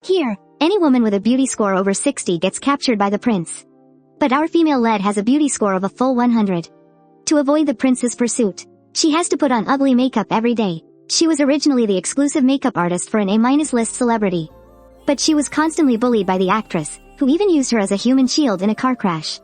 Here, any woman with a beauty score over 60 gets captured by the prince. But our female lead has a beauty score of a full 100. To avoid the prince's pursuit, she has to put on ugly makeup every day. She was originally the exclusive makeup artist for an A-list celebrity. But she was constantly bullied by the actress, who even used her as a human shield in a car crash.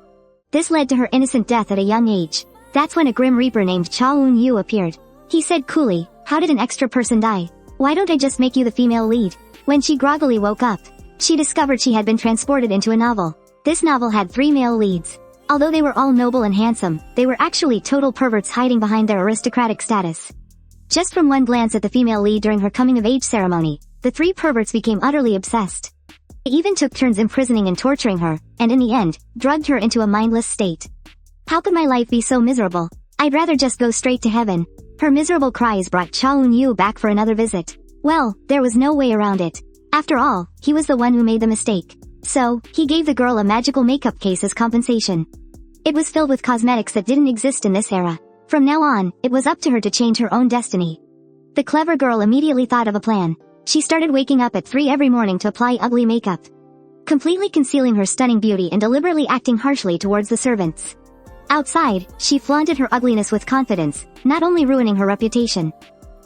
This led to her innocent death at a young age. That's when a grim reaper named Cha Eun-yu appeared. He said coolly, "How did an extra person die? Why don't I just make you the female lead?" When she groggily woke up, she discovered she had been transported into a novel. This novel had 3 male leads. Although they were all noble and handsome, they were actually total perverts hiding behind their aristocratic status. Just from one glance at the female lead during her coming-of-age ceremony, the 3 perverts became utterly obsessed. They even took turns imprisoning and torturing her, and in the end, drugged her into a mindless state. "How could my life be so miserable? I'd rather just go straight to heaven." Her miserable cries brought Cha Eun-yu back for another visit. Well, there was no way around it. After all, he was the one who made the mistake. So, he gave the girl a magical makeup case as compensation. It was filled with cosmetics that didn't exist in this era. From now on, it was up to her to change her own destiny. The clever girl immediately thought of a plan. She started waking up at 3 every morning to apply ugly makeup, completely concealing her stunning beauty and deliberately acting harshly towards the servants. Outside, she flaunted her ugliness with confidence, not only ruining her reputation,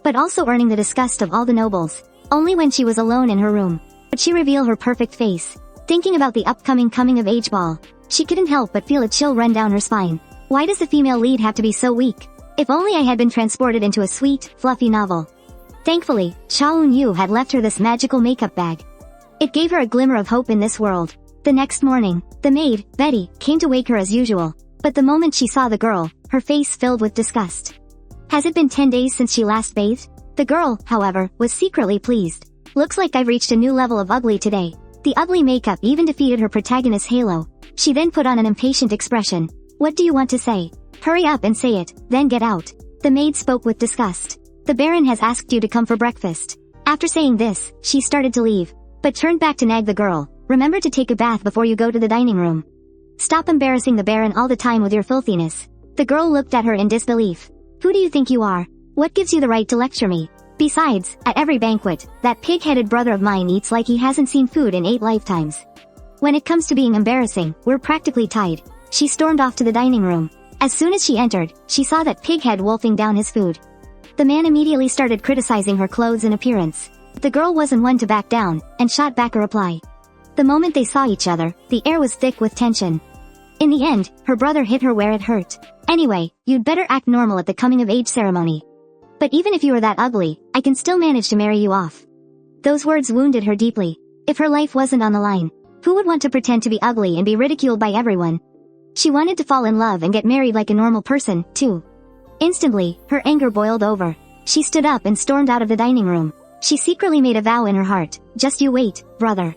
but also earning the disgust of all the nobles. Only when she was alone in her room would she reveal her perfect face. Thinking about the upcoming coming-of-age ball, she couldn't help but feel a chill run down her spine. Why does the female lead have to be so weak? If only I had been transported into a sweet, fluffy novel. Thankfully, Cha Eun-yu had left her this magical makeup bag. It gave her a glimmer of hope in this world. The next morning, the maid, Betty, came to wake her as usual. But the moment she saw the girl, her face filled with disgust. Has it been 10 days since she last bathed? The girl, however, was secretly pleased. "Looks like I've reached a new level of ugly today." The ugly makeup even defeated her protagonist's halo. She then put on an impatient expression. "What do you want to say? Hurry up and say it, then get out." The maid spoke with disgust. "The Baron has asked you to come for breakfast." After saying this, she started to leave, but turned back to nag the girl. "Remember to take a bath before you go to the dining room. Stop embarrassing the Baron all the time with your filthiness." The girl looked at her in disbelief. "Who do you think you are? What gives you the right to lecture me? Besides, at every banquet, that pig-headed brother of mine eats like he hasn't seen food in 8 lifetimes. When it comes to being embarrassing, we're practically tied." She stormed off to the dining room. As soon as she entered, she saw that pig-head wolfing down his food. The man immediately started criticizing her clothes and appearance. The girl wasn't one to back down, and shot back a reply. The moment they saw each other, the air was thick with tension. In the end, her brother hit her where it hurt. "Anyway, you'd better act normal at the coming-of-age ceremony. But even if you were that ugly, I can still manage to marry you off." Those words wounded her deeply. If her life wasn't on the line, who would want to pretend to be ugly and be ridiculed by everyone? She wanted to fall in love and get married like a normal person, too. Instantly, her anger boiled over. She stood up and stormed out of the dining room. She secretly made a vow in her heart. "Just you wait, brother.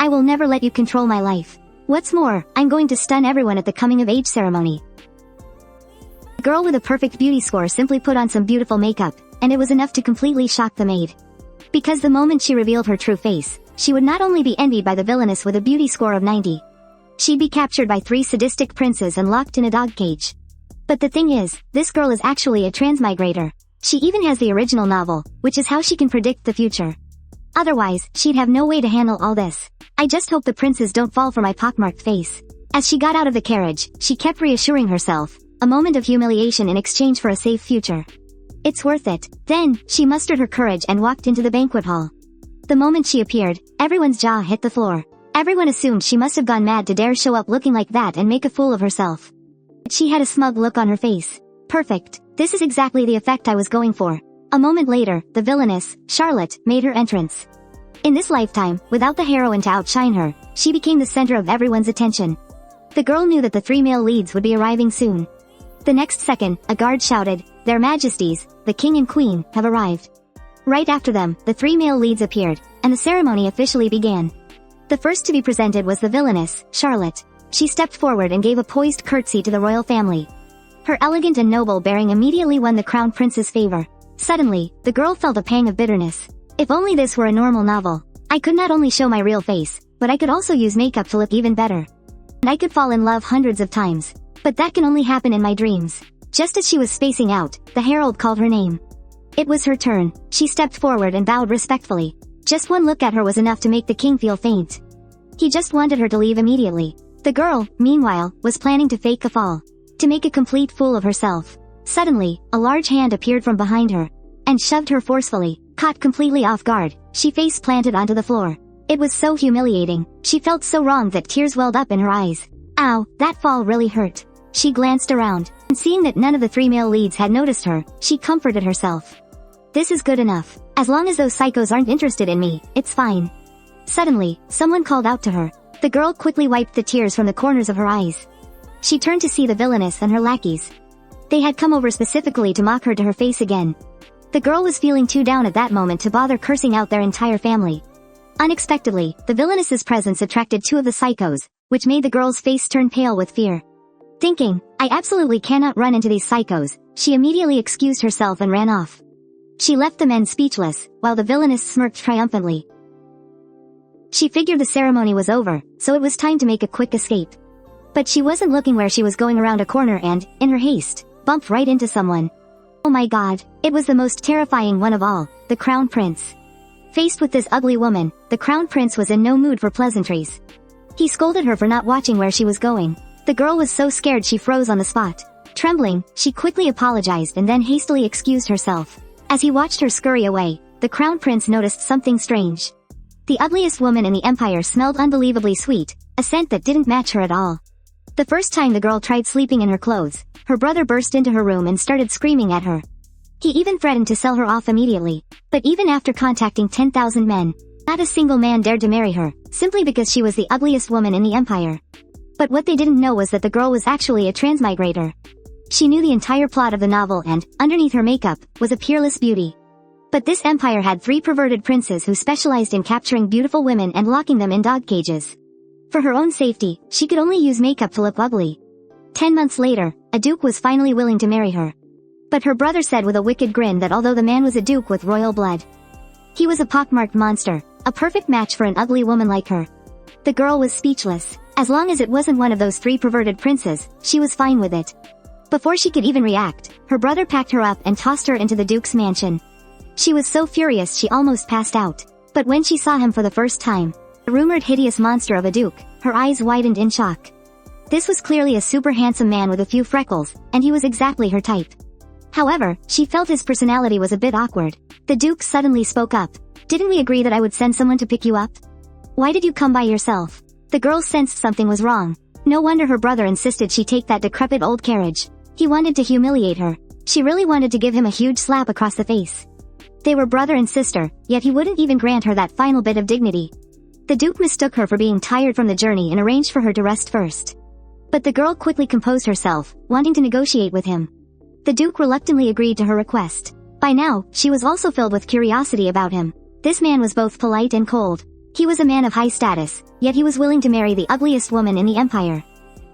I will never let you control my life. What's more, I'm going to stun everyone at the coming-of-age ceremony." The girl with a perfect beauty score simply put on some beautiful makeup, and it was enough to completely shock the maid. Because the moment she revealed her true face, she would not only be envied by the villainess with a beauty score of 90. She'd be captured by 3 sadistic princes and locked in a dog cage. But the thing is, this girl is actually a transmigrator. She even has the original novel, which is how she can predict the future. Otherwise, she'd have no way to handle all this. "I just hope the princes don't fall for my pockmarked face." As she got out of the carriage, she kept reassuring herself, a moment of humiliation in exchange for a safe future. "It's worth it." Then, she mustered her courage and walked into the banquet hall. The moment she appeared, everyone's jaw hit the floor. Everyone assumed she must have gone mad to dare show up looking like that and make a fool of herself. But she had a smug look on her face. "Perfect. This is exactly the effect I was going for." A moment later, the villainess, Charlotte, made her entrance. In this lifetime, without the heroine to outshine her, she became the center of everyone's attention. The girl knew that the 3 male leads would be arriving soon. The next second, a guard shouted, "Their Majesties, the King and Queen, have arrived." Right after them, the 3 male leads appeared, and the ceremony officially began. The first to be presented was the villainess, Charlotte. She stepped forward and gave a poised curtsy to the royal family. Her elegant and noble bearing immediately won the crown prince's favor. Suddenly, the girl felt a pang of bitterness. If only this were a normal novel. I could not only show my real face, but I could also use makeup to look even better. And I could fall in love hundreds of times. But that can only happen in my dreams. Just as she was spacing out, the herald called her name. It was her turn. She stepped forward and bowed respectfully. Just one look at her was enough to make the king feel faint. He just wanted her to leave immediately. The girl, meanwhile, was planning to fake a fall. To make a complete fool of herself. Suddenly, a large hand appeared from behind her. And shoved her forcefully. Caught completely off guard, she face planted onto the floor. It was so humiliating. She felt so wrong that tears welled up in her eyes. Ow, that fall really hurt. She glanced around, and seeing that none of the 3 male leads had noticed her, she comforted herself. This is good enough. As long as those psychos aren't interested in me, it's fine. Suddenly, someone called out to her. The girl quickly wiped the tears from the corners of her eyes. She turned to see the villainess and her lackeys. They had come over specifically to mock her to her face again. The girl was feeling too down at that moment to bother cursing out their entire family. Unexpectedly, the villainess's presence attracted 2 of the psychos, which made the girl's face turn pale with fear. Thinking, I absolutely cannot run into these psychos, she immediately excused herself and ran off. She left the men speechless, while the villainess smirked triumphantly. She figured the ceremony was over, so it was time to make a quick escape. But she wasn't looking where she was going around a corner and, in her haste, bumped right into someone. Oh my god, it was the most terrifying one of all, the Crown Prince. Faced with this ugly woman, the Crown Prince was in no mood for pleasantries. He scolded her for not watching where she was going. The girl was so scared she froze on the spot. Trembling, she quickly apologized and then hastily excused herself. As he watched her scurry away, the Crown Prince noticed something strange. The ugliest woman in the empire smelled unbelievably sweet, a scent that didn't match her at all. The first time the girl tried sleeping in her clothes, her brother burst into her room and started screaming at her. He even threatened to sell her off immediately. But even after contacting 10,000 men, not a single man dared to marry her, simply because she was the ugliest woman in the empire. But what they didn't know was that the girl was actually a transmigrator. She knew the entire plot of the novel and, underneath her makeup, was a peerless beauty. But this empire had 3 perverted princes who specialized in capturing beautiful women and locking them in dog cages. For her own safety, she could only use makeup to look ugly. 10 months later, a duke was finally willing to marry her. But her brother said with a wicked grin that although the man was a duke with royal blood, he was a pockmarked monster, a perfect match for an ugly woman like her. The girl was speechless. As long as it wasn't one of those 3 perverted princes, she was fine with it. Before she could even react, her brother packed her up and tossed her into the duke's mansion. She was so furious she almost passed out. But when she saw him for the first time, the rumored hideous monster of a duke, her eyes widened in shock. This was clearly a super handsome man with a few freckles, and he was exactly her type. However, she felt his personality was a bit awkward. The duke suddenly spoke up. Didn't we agree that I would send someone to pick you up? Why did you come by yourself? The girl sensed something was wrong. No wonder her brother insisted she take that decrepit old carriage. He wanted to humiliate her. She really wanted to give him a huge slap across the face. They were brother and sister, yet he wouldn't even grant her that final bit of dignity. The duke mistook her for being tired from the journey and arranged for her to rest first. But the girl quickly composed herself, wanting to negotiate with him. The duke reluctantly agreed to her request. By now, she was also filled with curiosity about him. This man was both polite and cold. He was a man of high status, yet he was willing to marry the ugliest woman in the empire.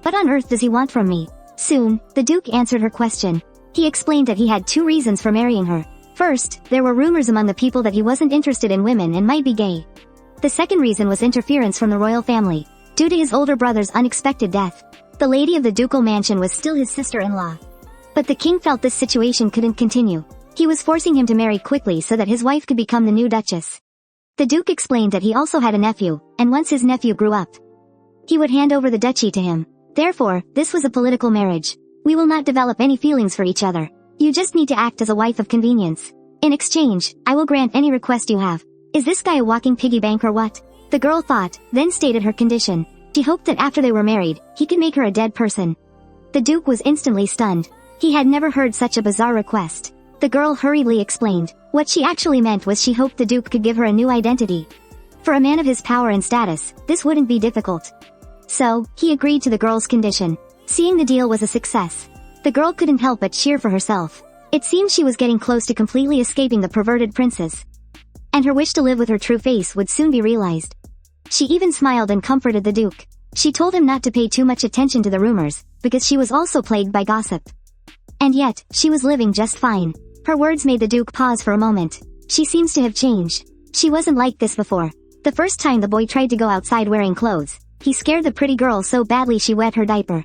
What on earth does he want from me? Soon, the duke answered her question. He explained that he had 2 reasons for marrying her. First, there were rumors among the people that he wasn't interested in women and might be gay. The second reason was interference from the royal family. Due to his older brother's unexpected death, the lady of the ducal mansion was still his sister-in-law. But the king felt this situation couldn't continue. He was forcing him to marry quickly so that his wife could become the new duchess. The duke explained that he also had a nephew, and once his nephew grew up, he would hand over the duchy to him. Therefore, this was a political marriage. We will not develop any feelings for each other. You just need to act as a wife of convenience. In exchange, I will grant any request you have. Is this guy a walking piggy bank or what? The girl thought, then stated her condition. She hoped that after they were married, he could make her a dead person. The duke was instantly stunned. He had never heard such a bizarre request. The girl hurriedly explained. What she actually meant was she hoped the duke could give her a new identity. For a man of his power and status, this wouldn't be difficult. So, he agreed to the girl's condition. Seeing the deal was a success, the girl couldn't help but cheer for herself. It seemed she was getting close to completely escaping the perverted princes. And her wish to live with her true face would soon be realized. She even smiled and comforted the duke. She told him not to pay too much attention to the rumors, because she was also plagued by gossip. And yet, she was living just fine. Her words made the duke pause for a moment. She seems to have changed. She wasn't like this before. The first time the boy tried to go outside wearing clothes, he scared the pretty girl so badly she wet her diaper.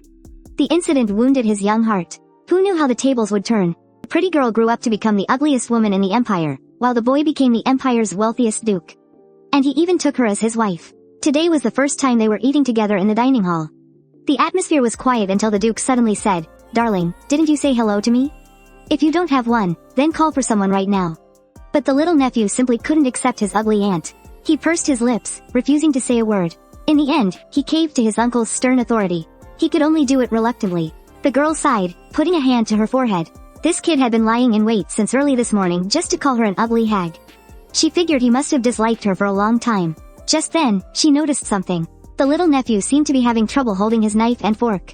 The incident wounded his young heart. Who knew how the tables would turn? The pretty girl grew up to become the ugliest woman in the empire, while the boy became the empire's wealthiest duke. And he even took her as his wife. Today was the first time they were eating together in the dining hall. The atmosphere was quiet until the Duke suddenly said, "Darling, didn't you say hello to me? If you don't have one, then call for someone right now." But the little nephew simply couldn't accept his ugly aunt. He pursed his lips, refusing to say a word. In the end, he caved to his uncle's stern authority. He could only do it reluctantly. The girl sighed, putting a hand to her forehead. This kid had been lying in wait since early this morning just to call her an ugly hag. She figured he must have disliked her for a long time. Just then, she noticed something. The little nephew seemed to be having trouble holding his knife and fork.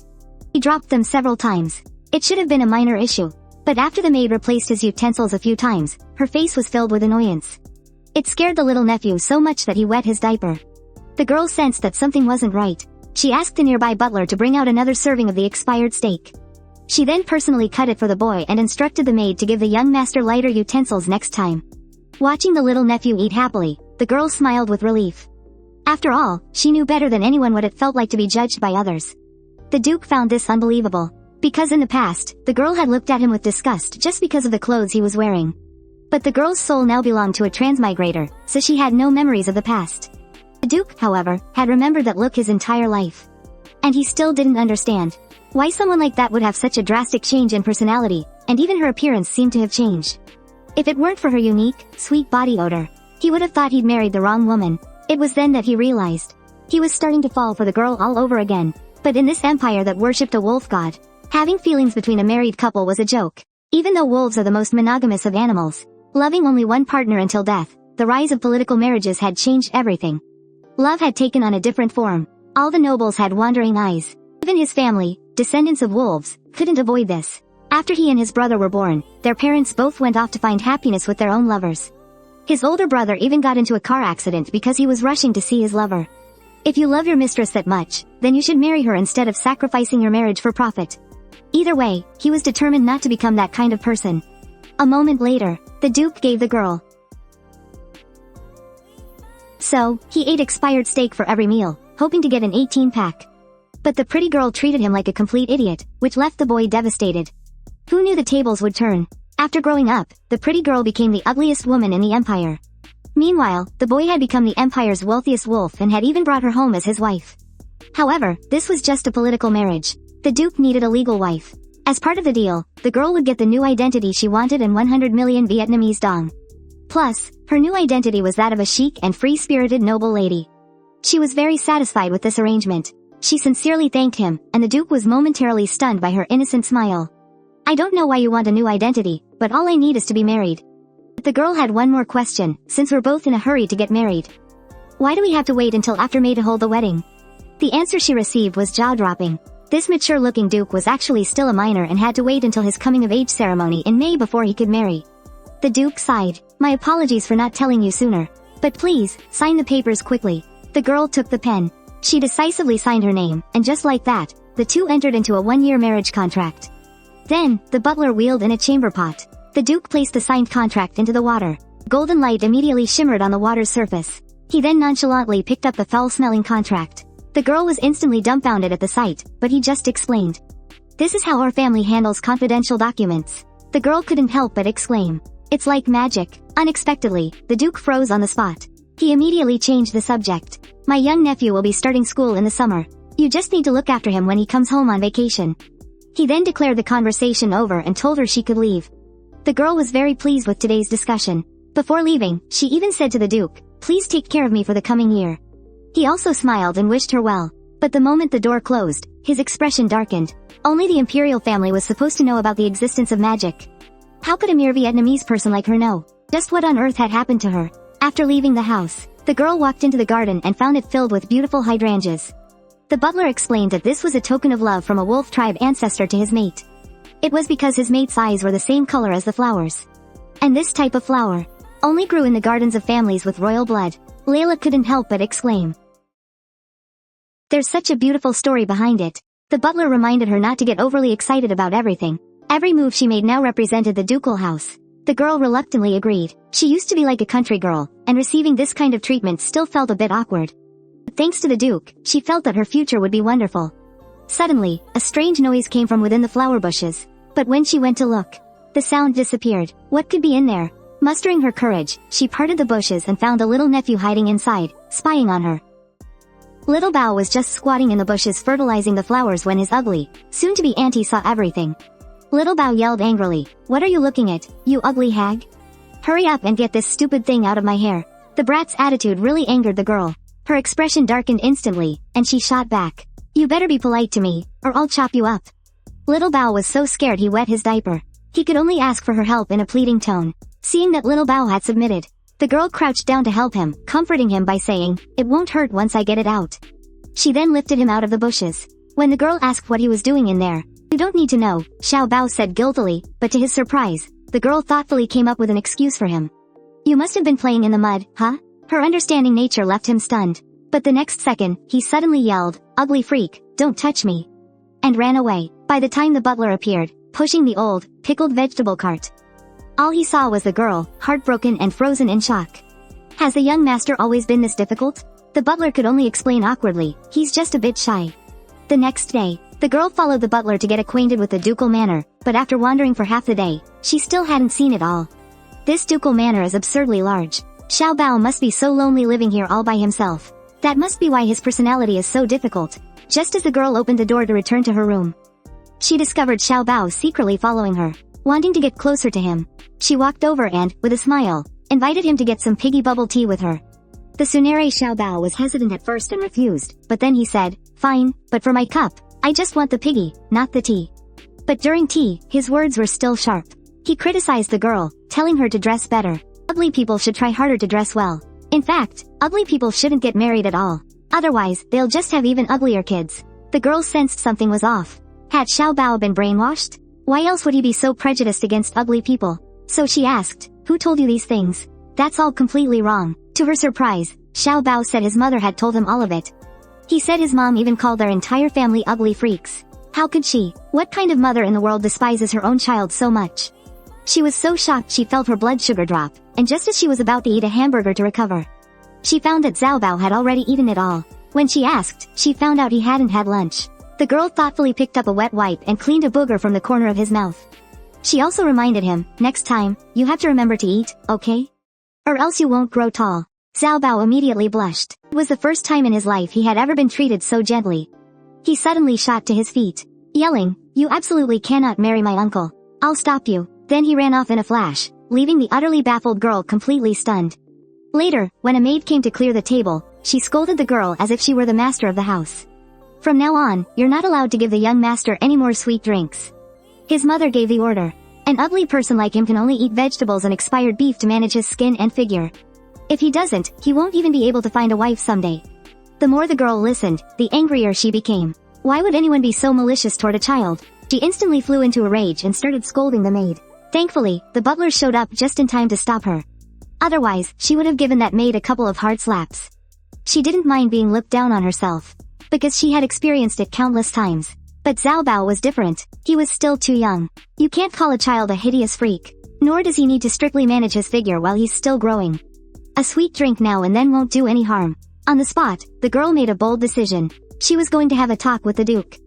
He dropped them several times. It should have been a minor issue. But after the maid replaced his utensils a few times, her face was filled with annoyance. It scared the little nephew so much that he wet his diaper. The girl sensed that something wasn't right. She asked the nearby butler to bring out another serving of the expired steak. She then personally cut it for the boy and instructed the maid to give the young master lighter utensils next time. Watching the little nephew eat happily, the girl smiled with relief. After all, she knew better than anyone what it felt like to be judged by others. The Duke found this unbelievable. Because in the past, the girl had looked at him with disgust just because of the clothes he was wearing. But the girl's soul now belonged to a transmigrator, so she had no memories of the past. The Duke, however, had remembered that look his entire life. And he still didn't understand why someone like that would have such a drastic change in personality, and even her appearance seemed to have changed. If it weren't for her unique, sweet body odor, he would have thought he'd married the wrong woman. It was then that he realized. He was starting to fall for the girl all over again. But in this empire that worshipped a wolf god, having feelings between a married couple was a joke. Even though wolves are the most monogamous of animals, loving only one partner until death, the rise of political marriages had changed everything. Love had taken on a different form. All the nobles had wandering eyes. Even his family, descendants of wolves, couldn't avoid this. After he and his brother were born, their parents both went off to find happiness with their own lovers. His older brother even got into a car accident because he was rushing to see his lover. If you love your mistress that much, then you should marry her instead of sacrificing your marriage for profit. Either way, he was determined not to become that kind of person. A moment later, the Duke gave the girl. So, he ate expired steak for every meal, hoping to get an 18-pack. But the pretty girl treated him like a complete idiot, which left the boy devastated. Who knew the tables would turn? After growing up, the pretty girl became the ugliest woman in the empire. Meanwhile, the boy had become the empire's wealthiest wolf and had even brought her home as his wife. However, this was just a political marriage. The Duke needed a legal wife. As part of the deal, the girl would get the new identity she wanted and 100 million Vietnamese dong. Plus, her new identity was that of a chic and free-spirited noble lady. She was very satisfied with this arrangement. She sincerely thanked him, and the Duke was momentarily stunned by her innocent smile. "I don't know why you want a new identity, but all I need is to be married." But the girl had one more question, since we're both in a hurry to get married. "Why do we have to wait until after May to hold the wedding?" The answer she received was jaw-dropping. This mature-looking Duke was actually still a minor and had to wait until his coming-of-age ceremony in May before he could marry. The Duke sighed. "My apologies for not telling you sooner. But please, sign the papers quickly." The girl took the pen. She decisively signed her name, and just like that, the two entered into a one-year marriage contract. Then, the butler wheeled in a chamber pot. The Duke placed the signed contract into the water. Golden light immediately shimmered on the water's surface. He then nonchalantly picked up the foul-smelling contract. The girl was instantly dumbfounded at the sight, but he just explained. "This is how our family handles confidential documents." The girl couldn't help but exclaim. "It's like magic." Unexpectedly, the Duke froze on the spot. He immediately changed the subject. "My young nephew will be starting school in the summer. You just need to look after him when he comes home on vacation." He then declared the conversation over and told her she could leave. The girl was very pleased with today's discussion. Before leaving, she even said to the Duke, "Please take care of me for the coming year." He also smiled and wished her well. But the moment the door closed, his expression darkened. Only the imperial family was supposed to know about the existence of magic. How could a mere Vietnamese person like her know? Just what on earth had happened to her? After leaving the house, the girl walked into the garden and found it filled with beautiful hydrangeas. The butler explained that this was a token of love from a wolf tribe ancestor to his mate. It was because his mate's eyes were the same color as the flowers. And this type of flower only grew in the gardens of families with royal blood. Layla couldn't help but exclaim. "There's such a beautiful story behind it." The butler reminded her not to get overly excited about everything. Every move she made now represented the ducal house. The girl reluctantly agreed. She used to be like a country girl, and receiving this kind of treatment still felt a bit awkward. But thanks to the Duke, she felt that her future would be wonderful. Suddenly, a strange noise came from within the flower bushes. But when she went to look, the sound disappeared. What could be in there? Mustering her courage, she parted the bushes and found a little nephew hiding inside, spying on her. Little Bao was just squatting in the bushes fertilizing the flowers when his ugly, soon-to-be auntie saw everything. Little Bao yelled angrily, "What are you looking at, you ugly hag? Hurry up and get this stupid thing out of my hair." The brat's attitude really angered the girl. Her expression darkened instantly, and she shot back, "You better be polite to me, or I'll chop you up." Little Bao was so scared he wet his diaper. He could only ask for her help in a pleading tone. Seeing that Little Bao had submitted, the girl crouched down to help him, comforting him by saying, "It won't hurt once I get it out." She then lifted him out of the bushes. When the girl asked what he was doing in there, "You don't need to know," Xiao Bao said guiltily, but to his surprise, the girl thoughtfully came up with an excuse for him. "You must have been playing in the mud, huh?" Her understanding nature left him stunned. But the next second, he suddenly yelled, "Ugly freak, don't touch me," and ran away. By the time the butler appeared, pushing the old, pickled vegetable cart, all he saw was the girl, heartbroken and frozen in shock. Has the young master always been this difficult? The butler could only explain awkwardly, "He's just a bit shy." The next day, the girl followed the butler to get acquainted with the ducal manor, but after wandering for half the day, she still hadn't seen it all. This ducal manor is absurdly large. Xiao Bao must be so lonely living here all by himself. That must be why his personality is so difficult. Just as the girl opened the door to return to her room, she discovered Xiao Bao secretly following her. Wanting to get closer to him, she walked over and, with a smile, invited him to get some piggy bubble tea with her. The Tsunere Xiao Bao was hesitant at first and refused, but then he said, "Fine, but for my cup, I just want the piggy, not the tea." But during tea, his words were still sharp. He criticized the girl, telling her to dress better. Ugly people should try harder to dress well. In fact, ugly people shouldn't get married at all. Otherwise, they'll just have even uglier kids. The girl sensed something was off. Had Xiao Bao been brainwashed? Why else would he be so prejudiced against ugly people? So she asked, "Who told you these things?" "That's all completely wrong." To her surprise, Xiao Bao said his mother had told him all of it. He said his mom even called their entire family ugly freaks. How could she? What kind of mother in the world despises her own child so much? She was so shocked she felt her blood sugar drop, and just as she was about to eat a hamburger to recover, she found that Xiao Bao had already eaten it all. When she asked, she found out he hadn't had lunch. The girl thoughtfully picked up a wet wipe and cleaned a booger from the corner of his mouth. She also reminded him, "Next time, you have to remember to eat, okay? Or else you won't grow tall." Xiao Bao immediately blushed. It was the first time in his life he had ever been treated so gently. He suddenly shot to his feet, yelling, "You absolutely cannot marry my uncle. I'll stop you." Then he ran off in a flash, leaving the utterly baffled girl completely stunned. Later, when a maid came to clear the table, she scolded the girl as if she were the master of the house. "From now on, you're not allowed to give the young master any more sweet drinks." His mother gave the order. An ugly person like him can only eat vegetables and expired beef to manage his skin and figure. If he doesn't, he won't even be able to find a wife someday. The more the girl listened, the angrier she became. Why would anyone be so malicious toward a child? She instantly flew into a rage and started scolding the maid. Thankfully, the butler showed up just in time to stop her. Otherwise, she would have given that maid a couple of hard slaps. She didn't mind being looked down on herself, because she had experienced it countless times. But Xiao Bao was different. He was still too young. You can't call a child a hideous freak. Nor does he need to strictly manage his figure while he's still growing. A sweet drink now and then won't do any harm. On the spot, the girl made a bold decision. She was going to have a talk with the Duke.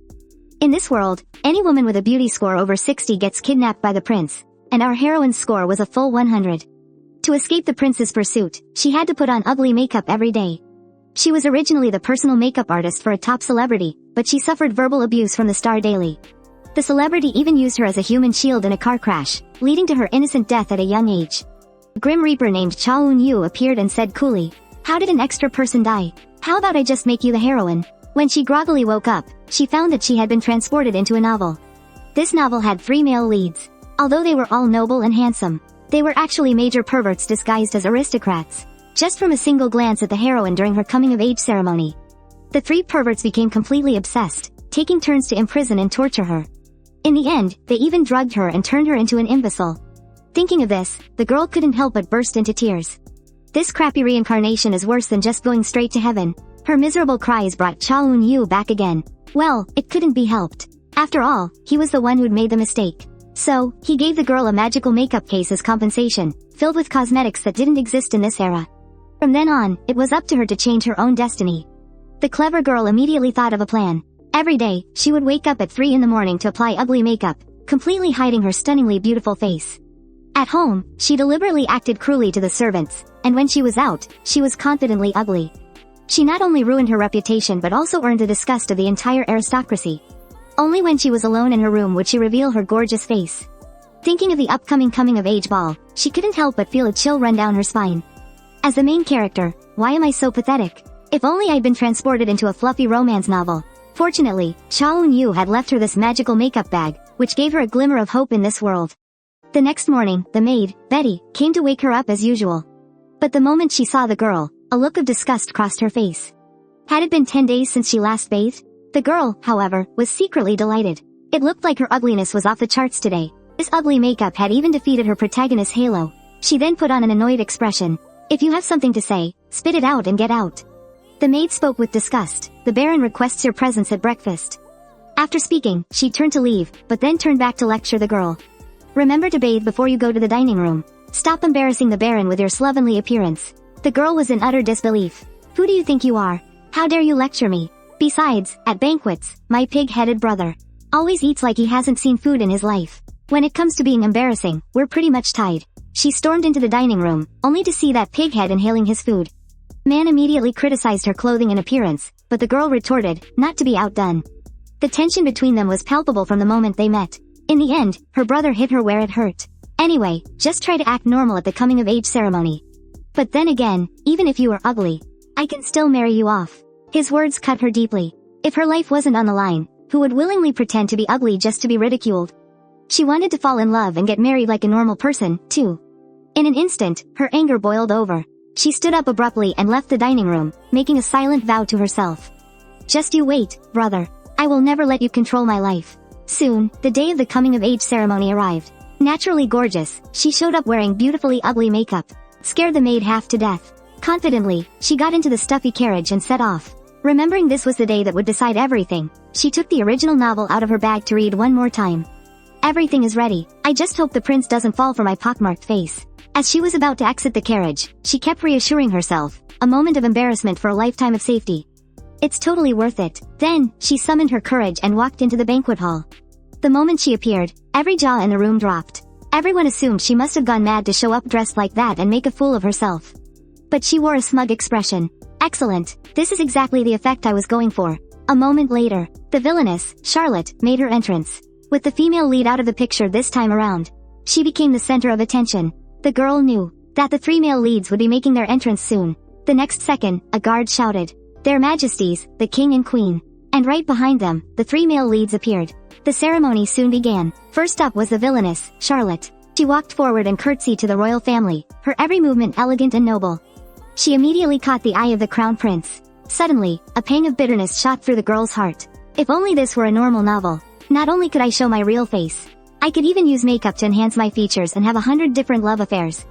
In this world, any woman with a beauty score over 60 gets kidnapped by the prince, and our heroine's score was a full 100. To escape the prince's pursuit, she had to put on ugly makeup every day. She was originally the personal makeup artist for a top celebrity, but she suffered verbal abuse from the star daily. The celebrity even used her as a human shield in a car crash, leading to her innocent death at a young age. A Grim Reaper named Chao Yu appeared and said coolly, "How did an extra person die? How about I just make you the heroine?" When she groggily woke up, she found that she had been transported into a novel. This novel had 3 male leads. Although they were all noble and handsome, they were actually major perverts disguised as aristocrats. Just from a single glance at the heroine during her coming-of-age ceremony, the 3 perverts became completely obsessed, taking turns to imprison and torture her. In the end, they even drugged her and turned her into an imbecile. Thinking of this, the girl couldn't help but burst into tears. This crappy reincarnation is worse than just going straight to heaven. Her miserable cries brought Chao Yu back again. Well, it couldn't be helped. After all, he was the one who'd made the mistake. So, he gave the girl a magical makeup case as compensation, filled with cosmetics that didn't exist in this era. From then on, it was up to her to change her own destiny. The clever girl immediately thought of a plan. Every day, she would wake up at 3 in the morning to apply ugly makeup, completely hiding her stunningly beautiful face. At home, she deliberately acted cruelly to the servants, and when she was out, she was confidently ugly. She not only ruined her reputation but also earned the disgust of the entire aristocracy. Only when she was alone in her room would she reveal her gorgeous face. Thinking of the upcoming coming-of-age ball, she couldn't help but feel a chill run down her spine. As the main character, why am I so pathetic? If only I'd been transported into a fluffy romance novel. Fortunately, Cha Eun-yu had left her this magical makeup bag, which gave her a glimmer of hope in this world. The next morning, the maid, Betty, came to wake her up as usual. But the moment she saw the girl, a look of disgust crossed her face. Had it been 10 days since she last bathed? The girl, however, was secretly delighted. It looked like her ugliness was off the charts today. This ugly makeup had even defeated her protagonist's halo. She then put on an annoyed expression. If you have something to say, spit it out and get out. The maid spoke with disgust. The Baron requests your presence at breakfast. After speaking, she turned to leave, but then turned back to lecture the girl. Remember to bathe before you go to the dining room. Stop embarrassing the Baron with your slovenly appearance. The girl was in utter disbelief. Who do you think you are? How dare you lecture me? Besides, at banquets, my pig-headed brother always eats like he hasn't seen food in his life. When it comes to being embarrassing, we're pretty much tied. She stormed into the dining room, only to see that pighead inhaling his food. Man immediately criticized her clothing and appearance, but the girl retorted, not to be outdone. The tension between them was palpable from the moment they met. In the end, her brother hit her where it hurt. Anyway, just try to act normal at the coming-of-age ceremony. But then again, even if you are ugly, I can still marry you off. His words cut her deeply. If her life wasn't on the line, who would willingly pretend to be ugly just to be ridiculed? She wanted to fall in love and get married like a normal person, too. In an instant, her anger boiled over. She stood up abruptly and left the dining room, making a silent vow to herself. Just you wait, brother. I will never let you control my life. Soon, the day of the coming-of-age ceremony arrived. Naturally gorgeous, she showed up wearing beautifully ugly makeup. Scared the maid half to death. Confidently, she got into the stuffy carriage and set off. Remembering this was the day that would decide everything, she took the original novel out of her bag to read one more time. Everything is ready. I just hope the prince doesn't fall for my pockmarked face. As she was about to exit the carriage, she kept reassuring herself, a moment of embarrassment for a lifetime of safety. It's totally worth it. Then, she summoned her courage and walked into the banquet hall. The moment she appeared, every jaw in the room dropped. Everyone assumed she must have gone mad to show up dressed like that and make a fool of herself. But she wore a smug expression. Excellent. This is exactly the effect I was going for. A moment later, the villainess, Charlotte, made her entrance. With the female lead out of the picture this time around, she became the center of attention. The girl knew that the 3 male leads would be making their entrance soon. The next second, a guard shouted, "Their Majesties, the King and Queen." And right behind them, the 3 male leads appeared. The ceremony soon began. First up was the villainess, Charlotte. She walked forward and curtsied to the royal family, her every movement elegant and noble. She immediately caught the eye of the crown prince. Suddenly, a pang of bitterness shot through the girl's heart. If only this were a normal novel. Not only could I show my real face, I could even use makeup to enhance my features and have 100 different love affairs.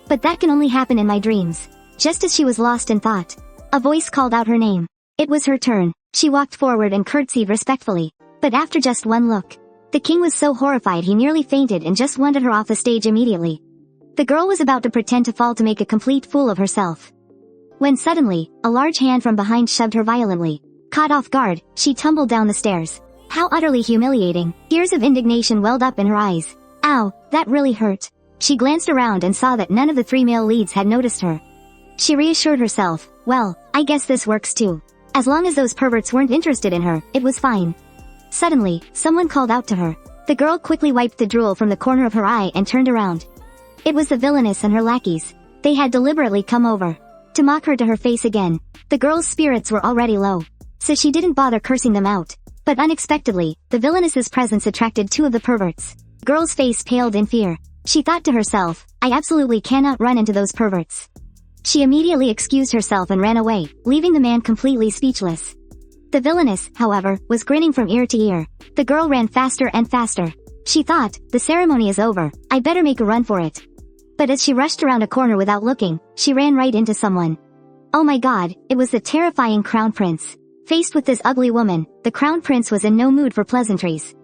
But that can only happen in my dreams. Just as she was lost in thought, a voice called out her name. It was her turn. She walked forward and curtsied respectfully. But after just one look, the king was so horrified he nearly fainted and just wanted her off the stage immediately. The girl was about to pretend to fall to make a complete fool of herself. When suddenly, a large hand from behind shoved her violently. Caught off guard, she tumbled down the stairs. How utterly humiliating. Tears of indignation welled up in her eyes. Ow, that really hurt. She glanced around and saw that none of the 3 male leads had noticed her. She reassured herself, well, I guess this works too. As long as those perverts weren't interested in her, it was fine. Suddenly, someone called out to her. The girl quickly wiped the drool from the corner of her eye and turned around. It was the villainess and her lackeys. They had deliberately come over to mock her to her face again. The girl's spirits were already low, so she didn't bother cursing them out. But unexpectedly, the villainess's presence attracted 2 of the perverts. The girl's face paled in fear. She thought to herself, I absolutely cannot run into those perverts. She immediately excused herself and ran away, leaving the man completely speechless. The villainess, however, was grinning from ear to ear. The girl ran faster and faster. She thought, the ceremony is over, I better make a run for it. But as she rushed around a corner without looking, she ran right into someone. Oh my god, it was the terrifying crown prince. Faced with this ugly woman, the crown prince was in no mood for pleasantries.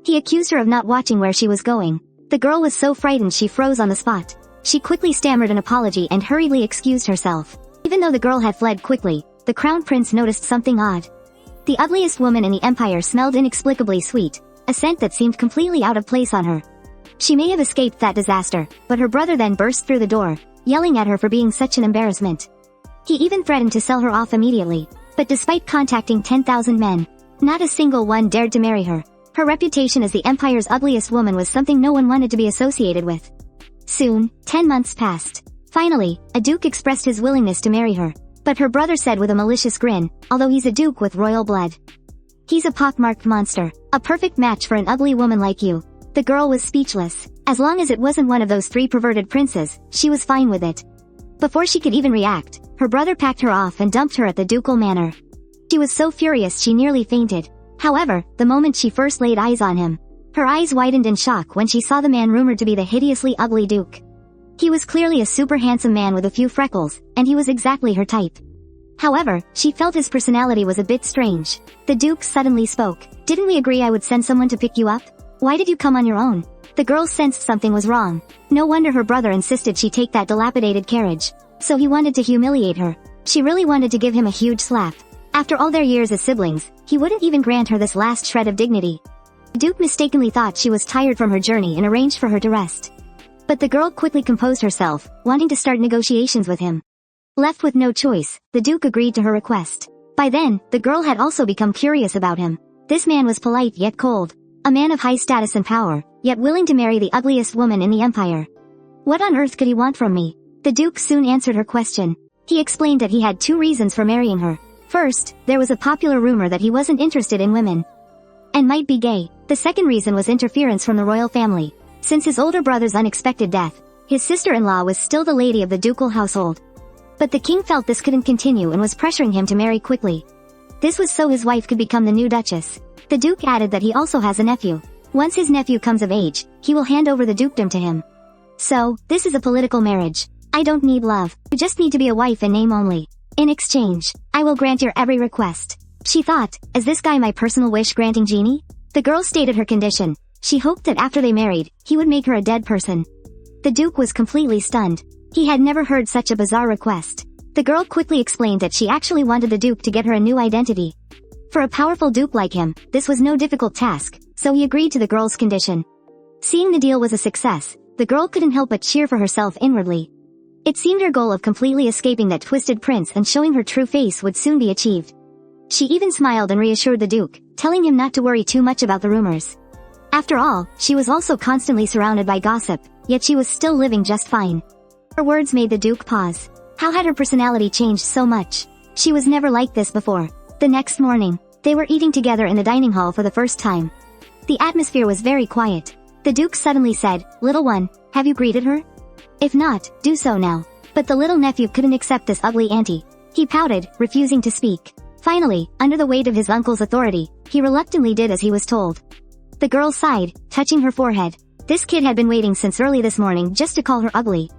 He accused her of not watching where she was going. The girl was so frightened she froze on the spot. She quickly stammered an apology and hurriedly excused herself. Even though the girl had fled quickly, the crown prince noticed something odd. The ugliest woman in the empire smelled inexplicably sweet, a scent that seemed completely out of place on her. She may have escaped that disaster, but her brother then burst through the door, yelling at her for being such an embarrassment. He even threatened to sell her off immediately, but despite contacting 10,000 men, not a single one dared to marry her. Her reputation as the empire's ugliest woman was something no one wanted to be associated with. Soon, 10 months passed. Finally, a duke expressed his willingness to marry her, but her brother said with a malicious grin, although he's a duke with royal blood, he's a pockmarked monster, a perfect match for an ugly woman like you. The girl was speechless. As long as it wasn't one of those 3 perverted princes, she was fine with it. Before she could even react, her brother packed her off and dumped her at the ducal manor. She was so furious she nearly fainted. However, the moment she first laid eyes on him, her eyes widened in shock when she saw the man rumored to be the hideously ugly duke. He was clearly a super handsome man with a few freckles, and he was exactly her type. However, she felt his personality was a bit strange. The duke suddenly spoke. "Didn't we agree I would send someone to pick you up? Why did you come on your own?" The girl sensed something was wrong. No wonder her brother insisted she take that dilapidated carriage. So he wanted to humiliate her. She really wanted to give him a huge slap. After all their years as siblings, he wouldn't even grant her this last shred of dignity. The duke mistakenly thought she was tired from her journey and arranged for her to rest. But the girl quickly composed herself, wanting to start negotiations with him. Left with no choice, the duke agreed to her request. By then, the girl had also become curious about him. This man was polite yet cold. A man of high status and power, yet willing to marry the ugliest woman in the empire. What on earth could he want from me? The duke soon answered her question. He explained that he had 2 reasons for marrying her. First, there was a popular rumor that he wasn't interested in women and might be gay. The second reason was interference from the royal family. Since his older brother's unexpected death, his sister-in-law was still the lady of the ducal household. But the king felt this couldn't continue and was pressuring him to marry quickly. This was so his wife could become the new duchess. The duke added that he also has a nephew. Once his nephew comes of age, he will hand over the dukedom to him. So, this is a political marriage. I don't need love. You just need to be a wife in name only. In exchange, I will grant your every request. She thought, is this guy my personal wish-granting genie? The girl stated her condition. She hoped that after they married, he would make her a dead person. The duke was completely stunned. He had never heard such a bizarre request. The girl quickly explained that she actually wanted the duke to get her a new identity. For a powerful duke like him, this was no difficult task, so he agreed to the girl's condition. Seeing the deal was a success, the girl couldn't help but cheer for herself inwardly. It seemed her goal of completely escaping that twisted prince and showing her true face would soon be achieved. She even smiled and reassured the duke, telling him not to worry too much about the rumors. After all, she was also constantly surrounded by gossip, yet she was still living just fine. Her words made the duke pause. How had her personality changed so much? She was never like this before. The next morning, they were eating together in the dining hall for the first time. The atmosphere was very quiet. The duke suddenly said, "Little one, have you greeted her? If not, do so now." But the little nephew couldn't accept this ugly auntie. He pouted, refusing to speak. Finally, under the weight of his uncle's authority, he reluctantly did as he was told. The girl sighed, touching her forehead. This kid had been waiting since early this morning just to call her ugly.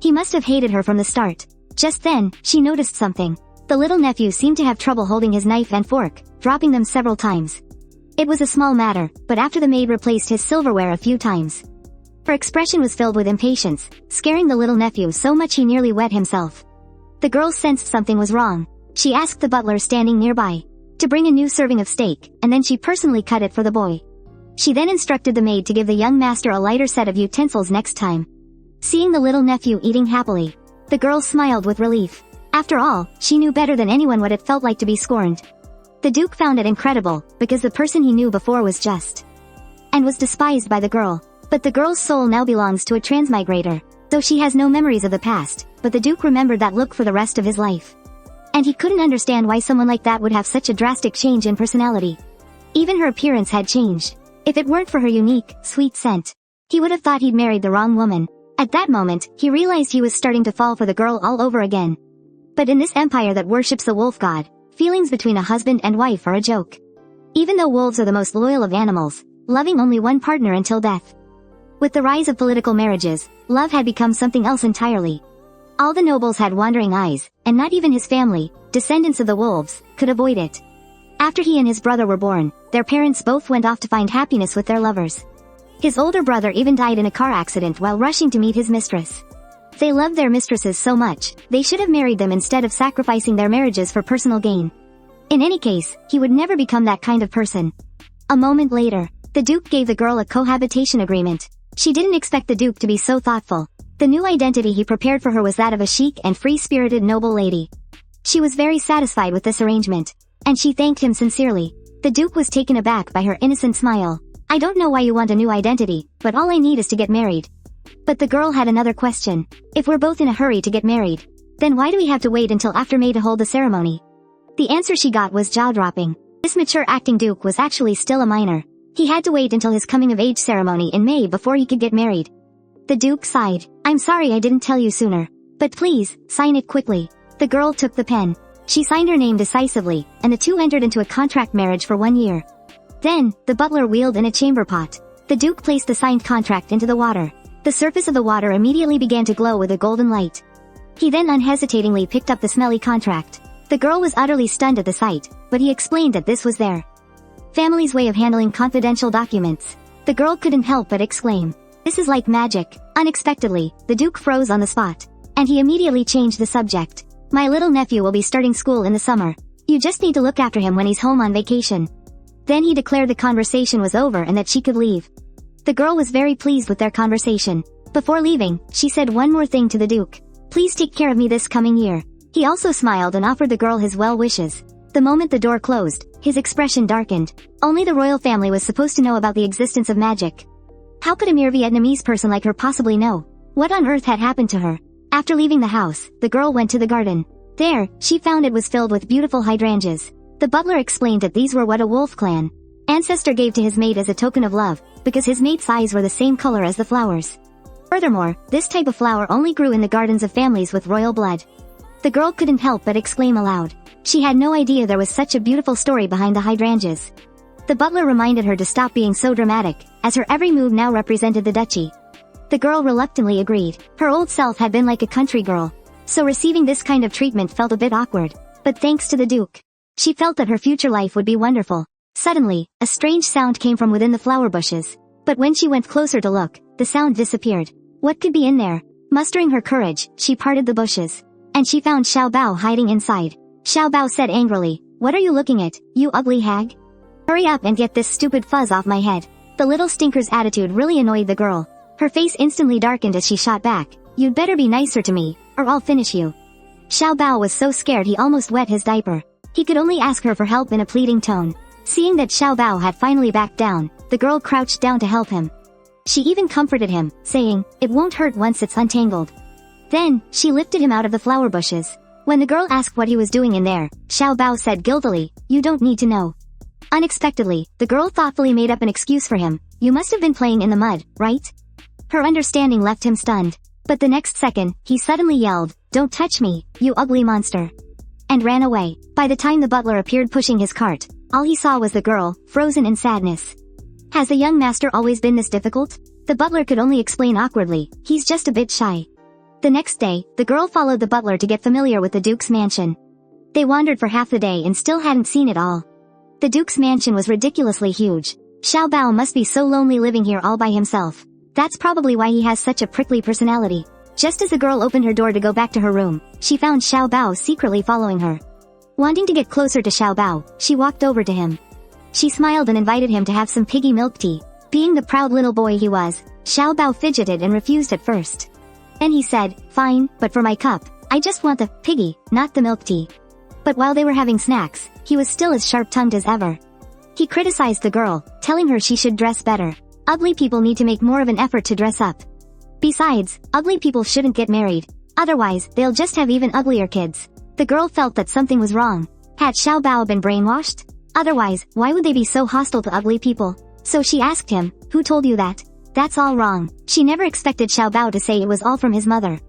He must have hated her from the start. Just then, she noticed something. The little nephew seemed to have trouble holding his knife and fork, dropping them several times. It was a small matter, but after the maid replaced his silverware a few times, her expression was filled with impatience, scaring the little nephew so much he nearly wet himself. The girl sensed something was wrong. She asked the butler standing nearby to bring a new serving of steak, and then she personally cut it for the boy. She then instructed the maid to give the young master a lighter set of utensils next time. Seeing the little nephew eating happily, the girl smiled with relief. After all, she knew better than anyone what it felt like to be scorned. The duke found it incredible, because the person he knew before was just and was despised by the girl. But the girl's soul now belongs to a transmigrator, though she has no memories of the past, but the duke remembered that look for the rest of his life. And he couldn't understand why someone like that would have such a drastic change in personality. Even her appearance had changed. If it weren't for her unique, sweet scent, he would have thought he'd married the wrong woman. At that moment, he realized he was starting to fall for the girl all over again. But in this empire that worships the wolf god, feelings between a husband and wife are a joke. Even though wolves are the most loyal of animals, loving only one partner until death. With the rise of political marriages, love had become something else entirely. All the nobles had wandering eyes, and not even his family, descendants of the wolves, could avoid it. After he and his brother were born, their parents both went off to find happiness with their lovers. His older brother even died in a car accident while rushing to meet his mistress. They loved their mistresses so much, they should have married them instead of sacrificing their marriages for personal gain. In any case, he would never become that kind of person. A moment later, the duke gave the girl a cohabitation agreement. She didn't expect the Duke to be so thoughtful. The new identity he prepared for her was that of a chic and free-spirited noble lady. She was very satisfied with this arrangement, and she thanked him sincerely. The Duke was taken aback by her innocent smile. I don't know why you want a new identity, but all I need is to get married. But the girl had another question. If we're both in a hurry to get married, then why do we have to wait until after May to hold the ceremony? The answer she got was jaw-dropping. This mature acting Duke was actually still a minor. He had to wait until his coming-of-age ceremony in May before he could get married. The Duke sighed. I'm sorry I didn't tell you sooner. But please, sign it quickly. The girl took the pen. She signed her name decisively, and the two entered into a contract marriage for 1 year. Then, the butler wheeled in a chamber pot. The Duke placed the signed contract into the water. The surface of the water immediately began to glow with a golden light. He then unhesitatingly picked up the smelly contract. The girl was utterly stunned at the sight, but he explained that this was their family's way of handling confidential documents. The girl couldn't help but exclaim, "This is like magic." Unexpectedly, the Duke froze on the spot, and he immediately changed the subject. My little nephew will be starting school in the summer. You just need to look after him when he's home on vacation. Then he declared the conversation was over and that she could leave. The girl was very pleased with their conversation. Before leaving, she said one more thing to the Duke. Please take care of me this coming year. He also smiled and offered the girl his well wishes. The moment the door closed, his expression darkened. Only the royal family was supposed to know about the existence of magic. How could a mere Vietnamese person like her possibly know? What on earth had happened to her? After leaving the house, the girl went to the garden. There, she found it was filled with beautiful hydrangeas. The butler explained that these were what a wolf clan ancestor gave to his mate as a token of love, because his mate's eyes were the same color as the flowers. Furthermore, this type of flower only grew in the gardens of families with royal blood. The girl couldn't help but exclaim aloud. She had no idea there was such a beautiful story behind the hydrangeas. The butler reminded her to stop being so dramatic, as her every move now represented the duchy. The girl reluctantly agreed. Her old self had been like a country girl, so receiving this kind of treatment felt a bit awkward. But thanks to the Duke, she felt that her future life would be wonderful. Suddenly, a strange sound came from within the flower bushes. But when she went closer to look, the sound disappeared. What could be in there? Mustering her courage, she parted the bushes. And she found Xiao Bao hiding inside. Xiao Bao said angrily, "What are you looking at, you ugly hag? Hurry up and get this stupid fuzz off my head." The little stinker's attitude really annoyed the girl. Her face instantly darkened as she shot back, "You'd better be nicer to me, or I'll finish you." Xiao Bao was so scared he almost wet his diaper. He could only ask her for help in a pleading tone. Seeing that Xiao Bao had finally backed down, the girl crouched down to help him. She even comforted him, saying, "It won't hurt once it's untangled." Then, she lifted him out of the flower bushes. When the girl asked what he was doing in there, Xiao Bao said guiltily, "You don't need to know." Unexpectedly, the girl thoughtfully made up an excuse for him. "You must have been playing in the mud, right?" Her understanding left him stunned. But the next second, he suddenly yelled, "Don't touch me, you ugly monster," and ran away. By the time the butler appeared pushing his cart, all he saw was the girl, frozen in sadness. Has the young master always been this difficult? The butler could only explain awkwardly, "He's just a bit shy." The next day, the girl followed the butler to get familiar with the Duke's mansion. They wandered for half the day and still hadn't seen it all. The Duke's mansion was ridiculously huge. Xiao Bao must be so lonely living here all by himself. That's probably why he has such a prickly personality. Just as the girl opened her door to go back to her room, she found Xiao Bao secretly following her. Wanting to get closer to Xiao Bao, she walked over to him. She smiled and invited him to have some piggy milk tea. Being the proud little boy he was, Xiao Bao fidgeted and refused at first. Then he said, "Fine, but for my cup, I just want the piggy, not the milk tea." But while they were having snacks, he was still as sharp-tongued as ever. He criticized the girl, telling her she should dress better. Ugly people need to make more of an effort to dress up. Besides, ugly people shouldn't get married. Otherwise, they'll just have even uglier kids. The girl felt that something was wrong. Had Xiao Bao been brainwashed? Otherwise, why would they be so hostile to ugly people? So she asked him, "Who told you that?" That's all wrong. She never expected Xiao Bao to say it was all from his mother.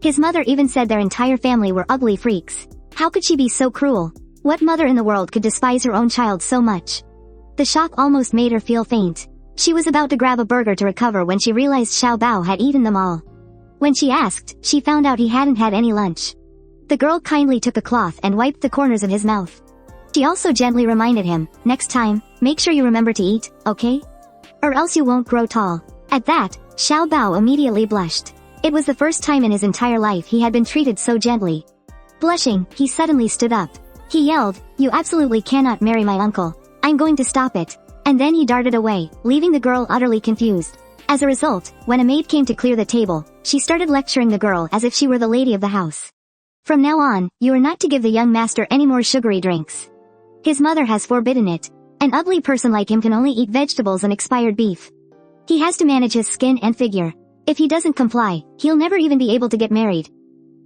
His mother even said their entire family were ugly freaks. How could she be so cruel? What mother in the world could despise her own child so much? The shock almost made her feel faint. She was about to grab a burger to recover when she realized Xiao Bao had eaten them all. When she asked, she found out he hadn't had any lunch. The girl kindly took a cloth and wiped the corners of his mouth. She also gently reminded him, "Next time, make sure you remember to eat, okay? Or else you won't grow tall." At that, Xiao Bao immediately blushed. It was the first time in his entire life he had been treated so gently. Blushing, he suddenly stood up. He yelled, "You absolutely cannot marry my uncle. I'm going to stop it." And then he darted away, leaving the girl utterly confused. As a result, when a maid came to clear the table, she started lecturing the girl as if she were the lady of the house. From now on, you are not to give the young master any more sugary drinks. His mother has forbidden it. An ugly person like him can only eat vegetables and expired beef. He has to manage his skin and figure. If he doesn't comply, he'll never even be able to get married.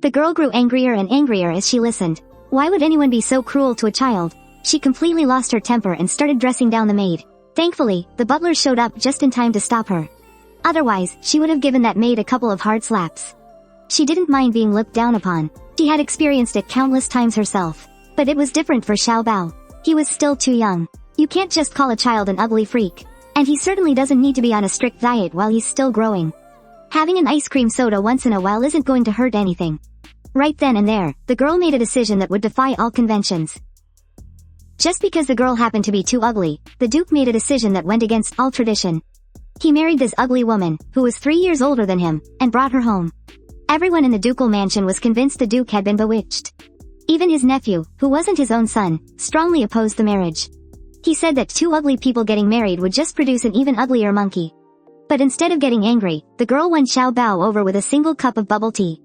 The girl grew angrier and angrier as she listened. Why would anyone be so cruel to a child? She completely lost her temper and started dressing down the maid. Thankfully, the butler showed up just in time to stop her. Otherwise, she would have given that maid a couple of hard slaps. She didn't mind being looked down upon. She had experienced it countless times herself. But it was different for Xiao Bao. He was still too young. You can't just call a child an ugly freak. And he certainly doesn't need to be on a strict diet while he's still growing. Having an ice cream soda once in a while isn't going to hurt anything. Right then and there, the girl made a decision that would defy all conventions. Just because the girl happened to be too ugly, the Duke made a decision that went against all tradition. He married this ugly woman, who was 3 years older than him, and brought her home. Everyone in the ducal mansion was convinced the Duke had been bewitched. Even his nephew, who wasn't his own son, strongly opposed the marriage. He said that two ugly people getting married would just produce an even uglier monkey. But instead of getting angry, the girl won Xiao Bao over with a single cup of bubble tea.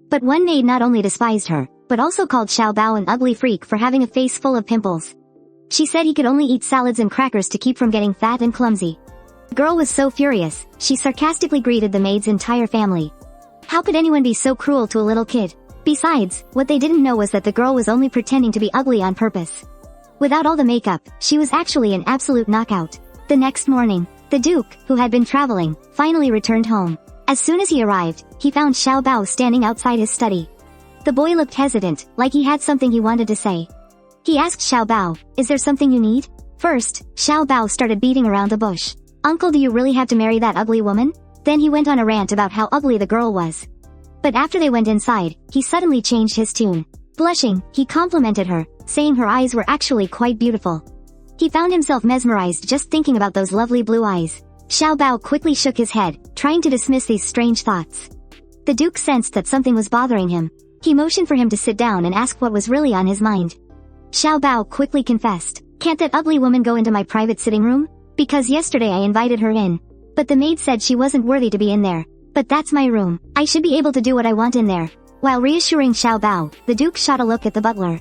But one maid not only despised her, but also called Xiao Bao an ugly freak for having a face full of pimples. She said he could only eat salads and crackers to keep from getting fat and clumsy. The girl was so furious, she sarcastically greeted the maid's entire family. How could anyone be so cruel to a little kid? Besides, what they didn't know was that the girl was only pretending to be ugly on purpose. Without all the makeup, she was actually an absolute knockout. The next morning, the Duke, who had been traveling, finally returned home. As soon as he arrived, he found Xiao Bao standing outside his study. The boy looked hesitant, like he had something he wanted to say. He asked Xiao Bao, "Is there something you need?" First, Xiao Bao started beating around the bush. "Uncle, do you really have to marry that ugly woman?" Then he went on a rant about how ugly the girl was. But after they went inside, he suddenly changed his tune. Blushing, he complimented her, saying her eyes were actually quite beautiful. He found himself mesmerized just thinking about those lovely blue eyes. Xiao Bao quickly shook his head, trying to dismiss these strange thoughts. The Duke sensed that something was bothering him. He motioned for him to sit down and ask what was really on his mind. Xiao Bao quickly confessed, "Can't that ugly woman go into my private sitting room? Because yesterday I invited her in. But the maid said she wasn't worthy to be in there. But that's my room. I should be able to do what I want in there." While reassuring Xiao Bao, the Duke shot a look at the butler.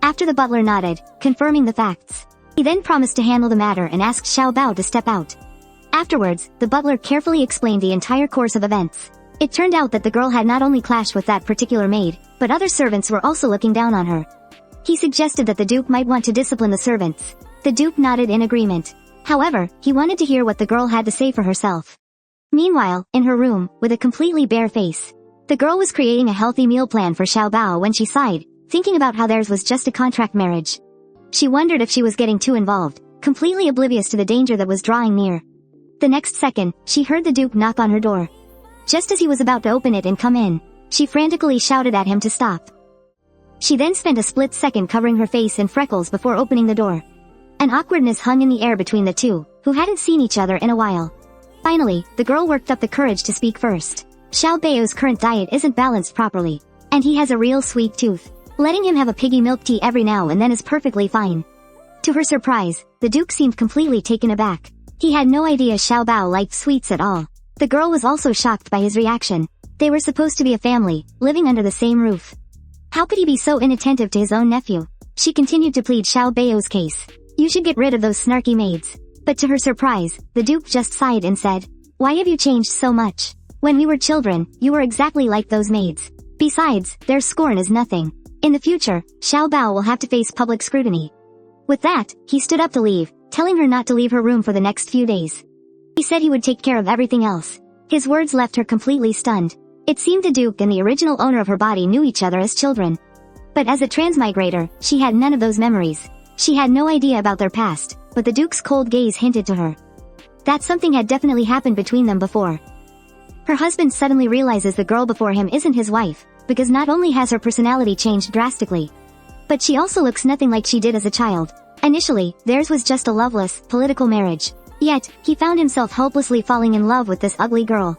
After the butler nodded, confirming the facts. He then promised to handle the matter and asked Xiao Bao to step out. Afterwards, the butler carefully explained the entire course of events. It turned out that the girl had not only clashed with that particular maid, but other servants were also looking down on her. He suggested that the Duke might want to discipline the servants. The Duke nodded in agreement. However, he wanted to hear what the girl had to say for herself. Meanwhile, in her room, with a completely bare face, the girl was creating a healthy meal plan for Xiao Bao when she sighed, thinking about how theirs was just a contract marriage. She wondered if she was getting too involved, completely oblivious to the danger that was drawing near. The next second, she heard the Duke knock on her door. Just as he was about to open it and come in, she frantically shouted at him to stop. She then spent a split second covering her face in freckles before opening the door. An awkwardness hung in the air between the two, who hadn't seen each other in a while. Finally, the girl worked up the courage to speak first. "Xiao Bao's current diet isn't balanced properly. And he has a real sweet tooth. Letting him have a piggy milk tea every now and then is perfectly fine." To her surprise, the Duke seemed completely taken aback. He had no idea Xiao Bao liked sweets at all. The girl was also shocked by his reaction. They were supposed to be a family, living under the same roof. How could he be so inattentive to his own nephew? She continued to plead Xiao Bao's case. "You should get rid of those snarky maids." But to her surprise, the Duke just sighed and said, "Why have you changed so much? When we were children, you were exactly like those maids. Besides, their scorn is nothing. In the future, Xiao Bao will have to face public scrutiny." With that, he stood up to leave, telling her not to leave her room for the next few days. He said he would take care of everything else. His words left her completely stunned. It seemed the Duke and the original owner of her body knew each other as children. But as a transmigrator, she had none of those memories. She had no idea about their past, but the Duke's cold gaze hinted to her that something had definitely happened between them before. Her husband suddenly realizes the girl before him isn't his wife, because not only has her personality changed drastically, but she also looks nothing like she did as a child. Initially, theirs was just a loveless, political marriage. Yet, he found himself hopelessly falling in love with this ugly girl.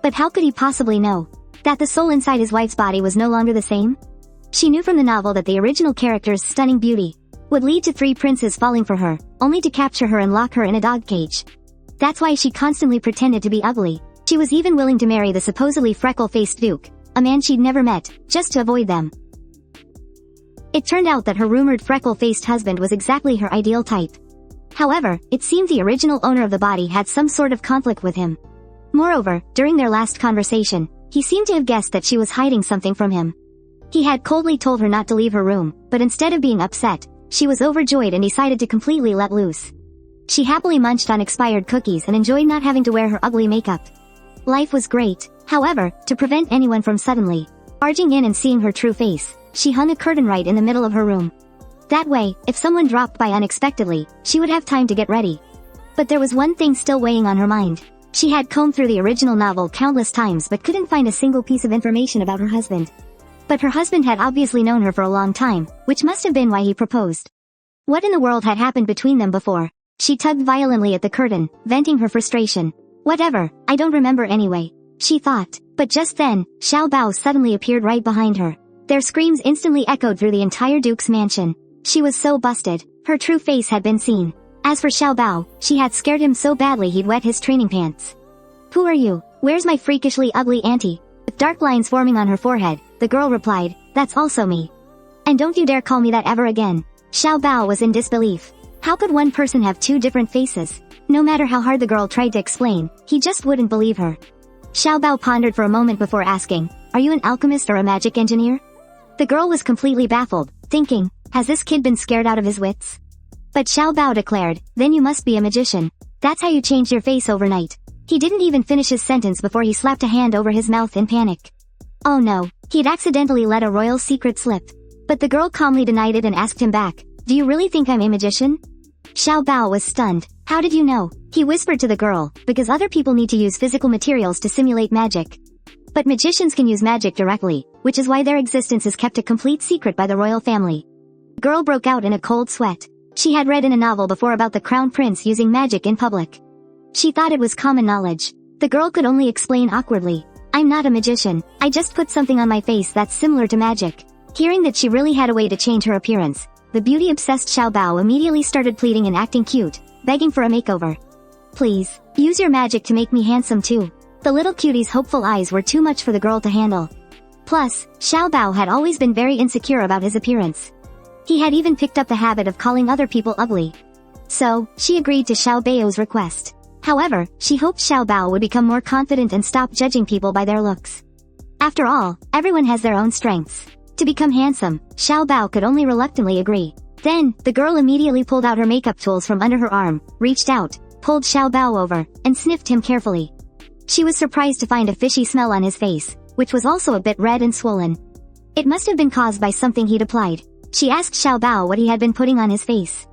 But how could he possibly know that the soul inside his wife's body was no longer the same? She knew from the novel that the original character's stunning beauty would lead to 3 princes falling for her, only to capture her and lock her in a dog cage. That's why she constantly pretended to be ugly. She was even willing to marry the supposedly freckle-faced Duke, a man she'd never met, just to avoid them. It turned out that her rumored freckle-faced husband was exactly her ideal type. However, it seemed the original owner of the body had some sort of conflict with him. Moreover, during their last conversation, he seemed to have guessed that she was hiding something from him. He had coldly told her not to leave her room, but instead of being upset, she was overjoyed and decided to completely let loose. She happily munched on expired cookies and enjoyed not having to wear her ugly makeup. Life was great. However, to prevent anyone from suddenly barging in and seeing her true face, she hung a curtain right in the middle of her room. That way, if someone dropped by unexpectedly, she would have time to get ready. But there was one thing still weighing on her mind. She had combed through the original novel countless times but couldn't find a single piece of information about her husband. But her husband had obviously known her for a long time, which must have been why he proposed. What in the world had happened between them before? She tugged violently at the curtain, venting her frustration. Whatever, I don't remember anyway, she thought. But just then, Xiao Bao suddenly appeared right behind her. Their screams instantly echoed through the entire Duke's mansion. She was so busted, her true face had been seen. As for Xiao Bao, she had scared him so badly he'd wet his training pants. Who are you? Where's my freakishly ugly auntie? With dark lines forming on her forehead, the girl replied, that's also me. And don't you dare call me that ever again. Xiao Bao was in disbelief. How could one person have two different faces? No matter how hard the girl tried to explain, he just wouldn't believe her. Xiao Bao pondered for a moment before asking, are you an alchemist or a magic engineer? The girl was completely baffled, thinking, has this kid been scared out of his wits? But Xiao Bao declared, then you must be a magician. That's how you changed your face overnight. He didn't even finish his sentence before he slapped a hand over his mouth in panic. Oh no, he'd accidentally let a royal secret slip. But the girl calmly denied it and asked him back, do you really think I'm a magician? Xiao Bao was stunned. How did you know? He whispered to the girl, because other people need to use physical materials to simulate magic. But magicians can use magic directly, which is why their existence is kept a complete secret by the royal family. The girl broke out in a cold sweat. She had read in a novel before about the crown prince using magic in public. She thought it was common knowledge. The girl could only explain awkwardly, I'm not a magician, I just put something on my face that's similar to magic. Hearing that she really had a way to change her appearance, the beauty-obsessed Xiao Bao immediately started pleading and acting cute, begging for a makeover. Please, use your magic to make me handsome too. The little cutie's hopeful eyes were too much for the girl to handle. Plus, Xiao Bao had always been very insecure about his appearance. He had even picked up the habit of calling other people ugly. So, she agreed to Xiao Bao's request. However, she hoped Xiao Bao would become more confident and stop judging people by their looks. After all, everyone has their own strengths. To become handsome, Xiao Bao could only reluctantly agree. Then, the girl immediately pulled out her makeup tools from under her arm, reached out, pulled Xiao Bao over, and sniffed him carefully. She was surprised to find a fishy smell on his face, which was also a bit red and swollen. It must have been caused by something he'd applied. She asked Xiao Bao what he had been putting on his face.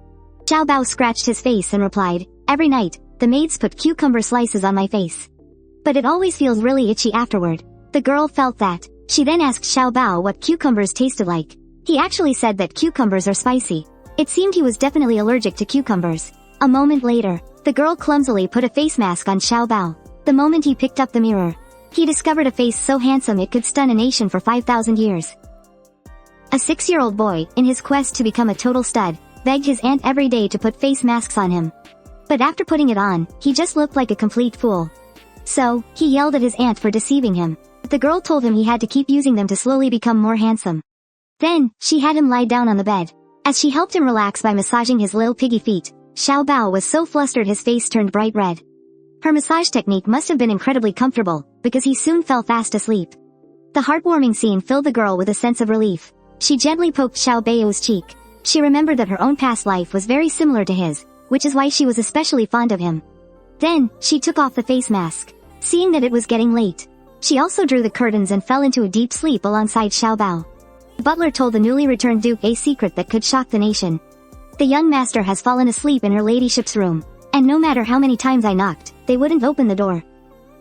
Xiao Bao scratched his face and replied, every night, the maids put cucumber slices on my face. But it always feels really itchy afterward. The girl felt that. She then asked Xiao Bao what cucumbers tasted like. He actually said that cucumbers are spicy. It seemed he was definitely allergic to cucumbers. A moment later, the girl clumsily put a face mask on Xiao Bao. The moment he picked up the mirror, he discovered a face so handsome it could stun a nation for 5,000 years. A 6-year-old boy, in his quest to become a total stud, begged his aunt every day to put face masks on him. But after putting it on, he just looked like a complete fool. So, he yelled at his aunt for deceiving him. The girl told him he had to keep using them to slowly become more handsome. Then, she had him lie down on the bed. As she helped him relax by massaging his little piggy feet, Xiao Bao was so flustered his face turned bright red. Her massage technique must have been incredibly comfortable, because he soon fell fast asleep. The heartwarming scene filled the girl with a sense of relief. She gently poked Xiao Bao's cheek. She remembered that her own past life was very similar to his, which is why she was especially fond of him. Then, she took off the face mask. Seeing that it was getting late, she also drew the curtains and fell into a deep sleep alongside Xiao Bao. The butler told the newly returned Duke a secret that could shock the nation. The young master has fallen asleep in her ladyship's room, and no matter how many times I knocked, they wouldn't open the door.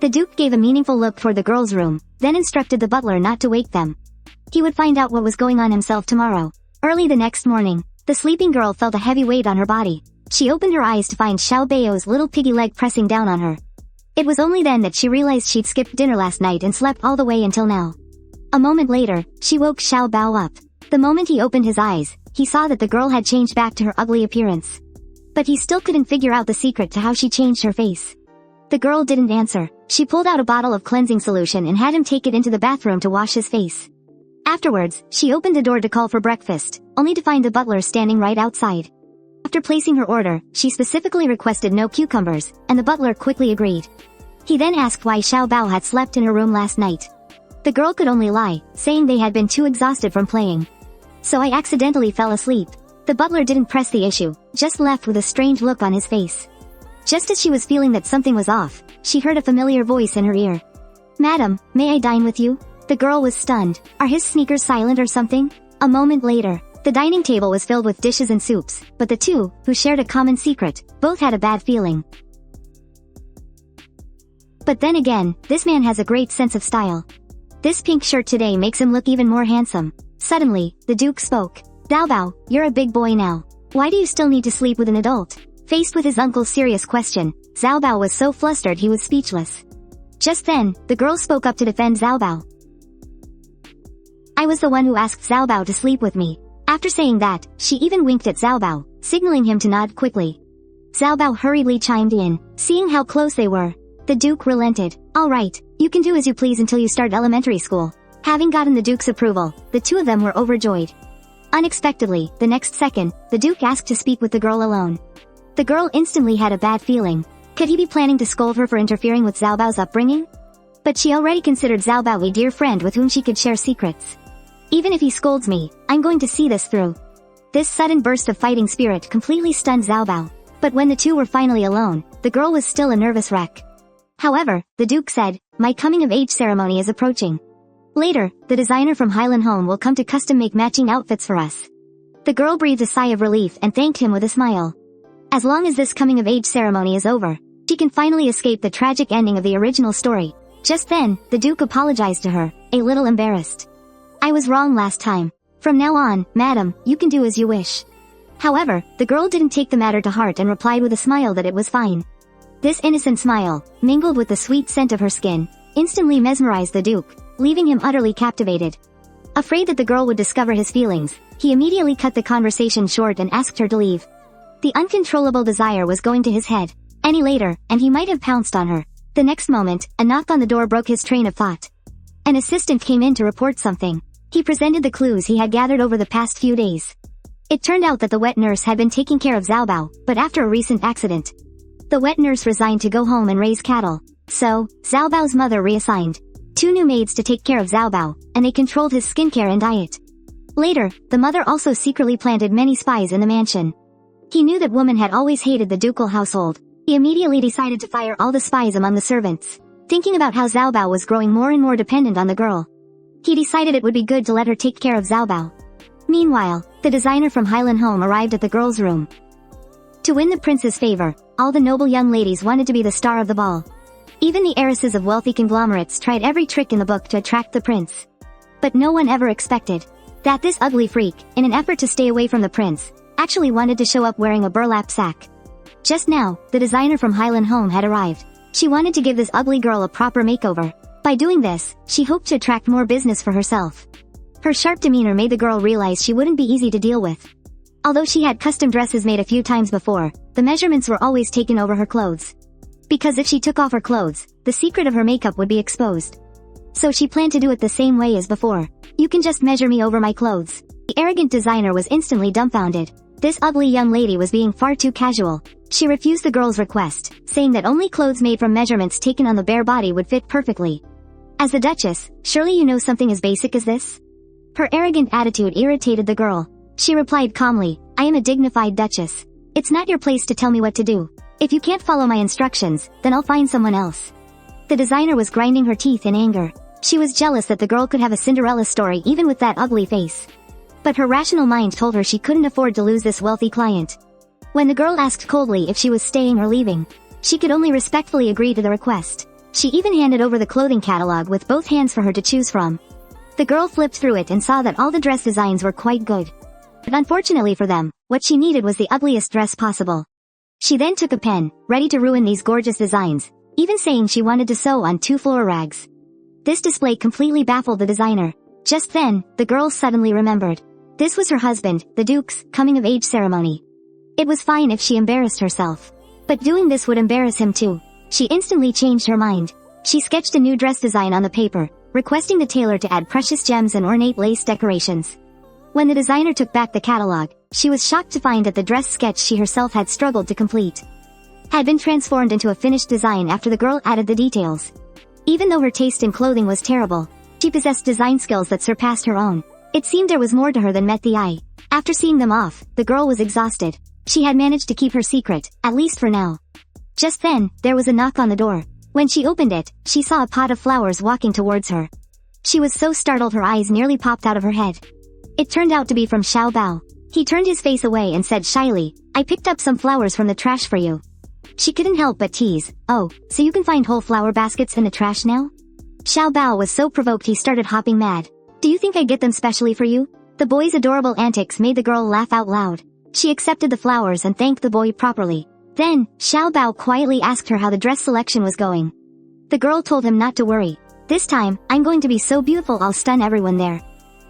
The Duke gave a meaningful look toward the girl's room, then instructed the butler not to wake them. He would find out what was going on himself tomorrow. Early the next morning, the sleeping girl felt a heavy weight on her body. She opened her eyes to find Xiao Bao's little piggy leg pressing down on her. It was only then that she realized she'd skipped dinner last night and slept all the way until now. A moment later, she woke Xiao Bao up. The moment he opened his eyes, he saw that the girl had changed back to her ugly appearance. But he still couldn't figure out the secret to how she changed her face. The girl didn't answer. She pulled out a bottle of cleansing solution and had him take it into the bathroom to wash his face. Afterwards, she opened the door to call for breakfast, only to find the butler standing right outside. After placing her order, she specifically requested no cucumbers, and the butler quickly agreed. He then asked why Xiao Bao had slept in her room last night. The girl could only lie, saying they had been too exhausted from playing. So I accidentally fell asleep. The butler didn't press the issue, just left with a strange look on his face. Just as she was feeling that something was off, she heard a familiar voice in her ear. "Madam, may I dine with you?" The girl was stunned. Are his sneakers silent or something? A moment later, the dining table was filled with dishes and soups, but the two, who shared a common secret, both had a bad feeling. But then again, this man has a great sense of style. This pink shirt today makes him look even more handsome. Suddenly, the Duke spoke. "Xiao Bao, you're a big boy now. Why do you still need to sleep with an adult?" Faced with his uncle's serious question, Xiao Bao was so flustered he was speechless. Just then, the girl spoke up to defend Xiao Bao. "I was the one who asked Xiao Bao to sleep with me." After saying that, she even winked at Xiao Bao, signaling him to nod quickly. Xiao Bao hurriedly chimed in, seeing how close they were. The Duke relented. "All right, you can do as you please until you start elementary school." Having gotten the Duke's approval, the two of them were overjoyed. Unexpectedly, the next second, the Duke asked to speak with the girl alone. The girl instantly had a bad feeling. Could he be planning to scold her for interfering with Xiao Bao's upbringing? But she already considered Xiao Bao a dear friend with whom she could share secrets. "Even if he scolds me, I'm going to see this through." This sudden burst of fighting spirit completely stunned Xiao Bao. But when the two were finally alone, the girl was still a nervous wreck. However, the Duke said, "My coming-of-age ceremony is approaching. Later, the designer from Highland Home will come to custom-make matching outfits for us." The girl breathed a sigh of relief and thanked him with a smile. As long as this coming-of-age ceremony is over, she can finally escape the tragic ending of the original story. Just then, the Duke apologized to her, a little embarrassed. "I was wrong last time. From now on, madam, you can do as you wish." However, the girl didn't take the matter to heart and replied with a smile that it was fine. This innocent smile, mingled with the sweet scent of her skin, instantly mesmerized the Duke, leaving him utterly captivated. Afraid that the girl would discover his feelings, he immediately cut the conversation short and asked her to leave. The uncontrollable desire was going to his head. Any later, and he might have pounced on her. The next moment, a knock on the door broke his train of thought. An assistant came in to report something. He presented the clues he had gathered over the past few days. It turned out that the wet nurse had been taking care of Xiao Bao, but after a recent accident, the wet nurse resigned to go home and raise cattle. So, Xiao Bao's mother reassigned 2 new maids to take care of Xiao Bao, and they controlled his skincare and diet. Later, the mother also secretly planted many spies in the mansion. He knew that woman had always hated the ducal household. He immediately decided to fire all the spies among the servants. Thinking about how Xiao Bao was growing more and more dependent on the girl, he decided it would be good to let her take care of Xiao Bao. Meanwhile, the designer from Highland Home arrived at the girl's room. To win the prince's favor, all the noble young ladies wanted to be the star of the ball. Even the heiresses of wealthy conglomerates tried every trick in the book to attract the prince. But no one ever expected that this ugly freak, in an effort to stay away from the prince, actually wanted to show up wearing a burlap sack. Just now, the designer from Highland Home had arrived. She wanted to give this ugly girl a proper makeover. By doing this, she hoped to attract more business for herself. Her sharp demeanor made the girl realize she wouldn't be easy to deal with. Although she had custom dresses made a few times before, the measurements were always taken over her clothes. Because if she took off her clothes, the secret of her makeup would be exposed. So she planned to do it the same way as before. "You can just measure me over my clothes." The arrogant designer was instantly dumbfounded. This ugly young lady was being far too casual. She refused the girl's request, saying that only clothes made from measurements taken on the bare body would fit perfectly. As the Duchess, surely you know something as basic as this? Her arrogant attitude irritated the girl. She replied calmly, "I am a dignified Duchess. It's not your place to tell me what to do. If you can't follow my instructions, then I'll find someone else." The designer was grinding her teeth in anger. She was jealous that the girl could have a Cinderella story even with that ugly face. But her rational mind told her she couldn't afford to lose this wealthy client. When the girl asked coldly if she was staying or leaving, she could only respectfully agree to the request. She even handed over the clothing catalog with both hands for her to choose from. The girl flipped through it and saw that all the dress designs were quite good. But unfortunately for them, what she needed was the ugliest dress possible. She then took a pen, ready to ruin these gorgeous designs, even saying she wanted to sew on 2 floor rags. This display completely baffled the designer. Just then, the girl suddenly remembered. This was her husband, the Duke's coming-of-age ceremony. It was fine if she embarrassed herself. But doing this would embarrass him too. She instantly changed her mind. She sketched a new dress design on the paper, requesting the tailor to add precious gems and ornate lace decorations. When the designer took back the catalog, she was shocked to find that the dress sketch she herself had struggled to complete had been transformed into a finished design after the girl added the details. Even though her taste in clothing was terrible, she possessed design skills that surpassed her own. It seemed there was more to her than met the eye. After seeing them off, the girl was exhausted. She had managed to keep her secret, at least for now. Just then, there was a knock on the door. When she opened it, she saw a pot of flowers walking towards her. She was so startled her eyes nearly popped out of her head. It turned out to be from Xiao Bao. He turned his face away and said shyly, "I picked up some flowers from the trash for you." She couldn't help but tease, "Oh, so you can find whole flower baskets in the trash now?" Xiao Bao was so provoked he started hopping mad. "Do you think I get them specially for you?" The boy's adorable antics made the girl laugh out loud. She accepted the flowers and thanked the boy properly. Then, Xiao Bao quietly asked her how the dress selection was going. The girl told him not to worry. "This time, I'm going to be so beautiful I'll stun everyone there."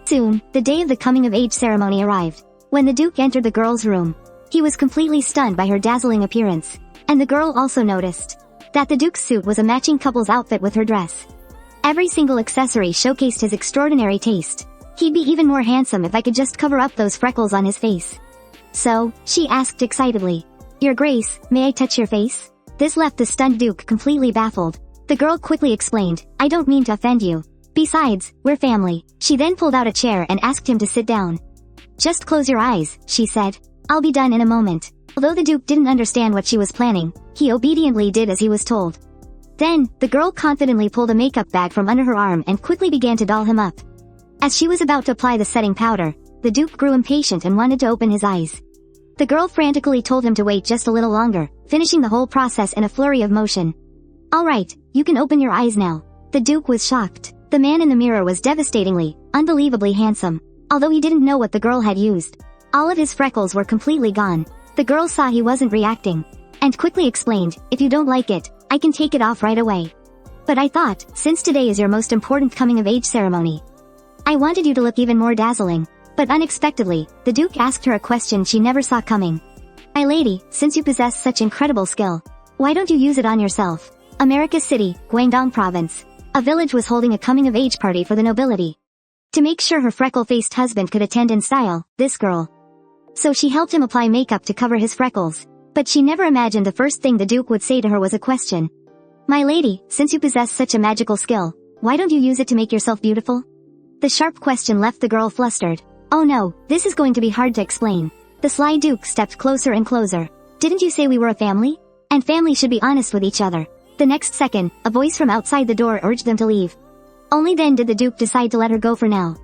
Soon, the day of the coming-of-age ceremony arrived. When the Duke entered the girl's room, he was completely stunned by her dazzling appearance. And the girl also noticed that the Duke's suit was a matching couple's outfit with her dress. Every single accessory showcased his extraordinary taste. "He'd be even more handsome if I could just cover up those freckles on his face." "So," she asked excitedly, "Your Grace, may I touch your face?" This left the stunned Duke completely baffled. The girl quickly explained, "I don't mean to offend you. Besides, we're family." She then pulled out a chair and asked him to sit down. "Just close your eyes," she said. "I'll be done in a moment." Although the Duke didn't understand what she was planning, he obediently did as he was told. Then, the girl confidently pulled a makeup bag from under her arm and quickly began to doll him up. As she was about to apply the setting powder, the Duke grew impatient and wanted to open his eyes. The girl frantically told him to wait just a little longer, finishing the whole process in a flurry of motion. "All right, you can open your eyes now." The Duke was shocked. The man in the mirror was devastatingly, unbelievably handsome. Although he didn't know what the girl had used, all of his freckles were completely gone. The girl saw he wasn't reacting, and quickly explained, "If you don't like it, I can take it off right away. But I thought, since today is your most important coming-of-age ceremony, I wanted you to look even more dazzling." But unexpectedly, the Duke asked her a question she never saw coming. "My lady, since you possess such incredible skill, why don't you use it on yourself?" America City, Guangdong Province. A village was holding a coming-of-age party for the nobility. To make sure her freckle-faced husband could attend in style, this girl. So she helped him apply makeup to cover his freckles. But she never imagined the first thing the Duke would say to her was a question. "My lady, since you possess such a magical skill, why don't you use it to make yourself beautiful?" The sharp question left the girl flustered. "Oh no, this is going to be hard to explain." The sly Duke stepped closer and closer. "Didn't you say we were a family? And family should be honest with each other." The next second, a voice from outside the door urged them to leave. Only then did the Duke decide to let her go for now.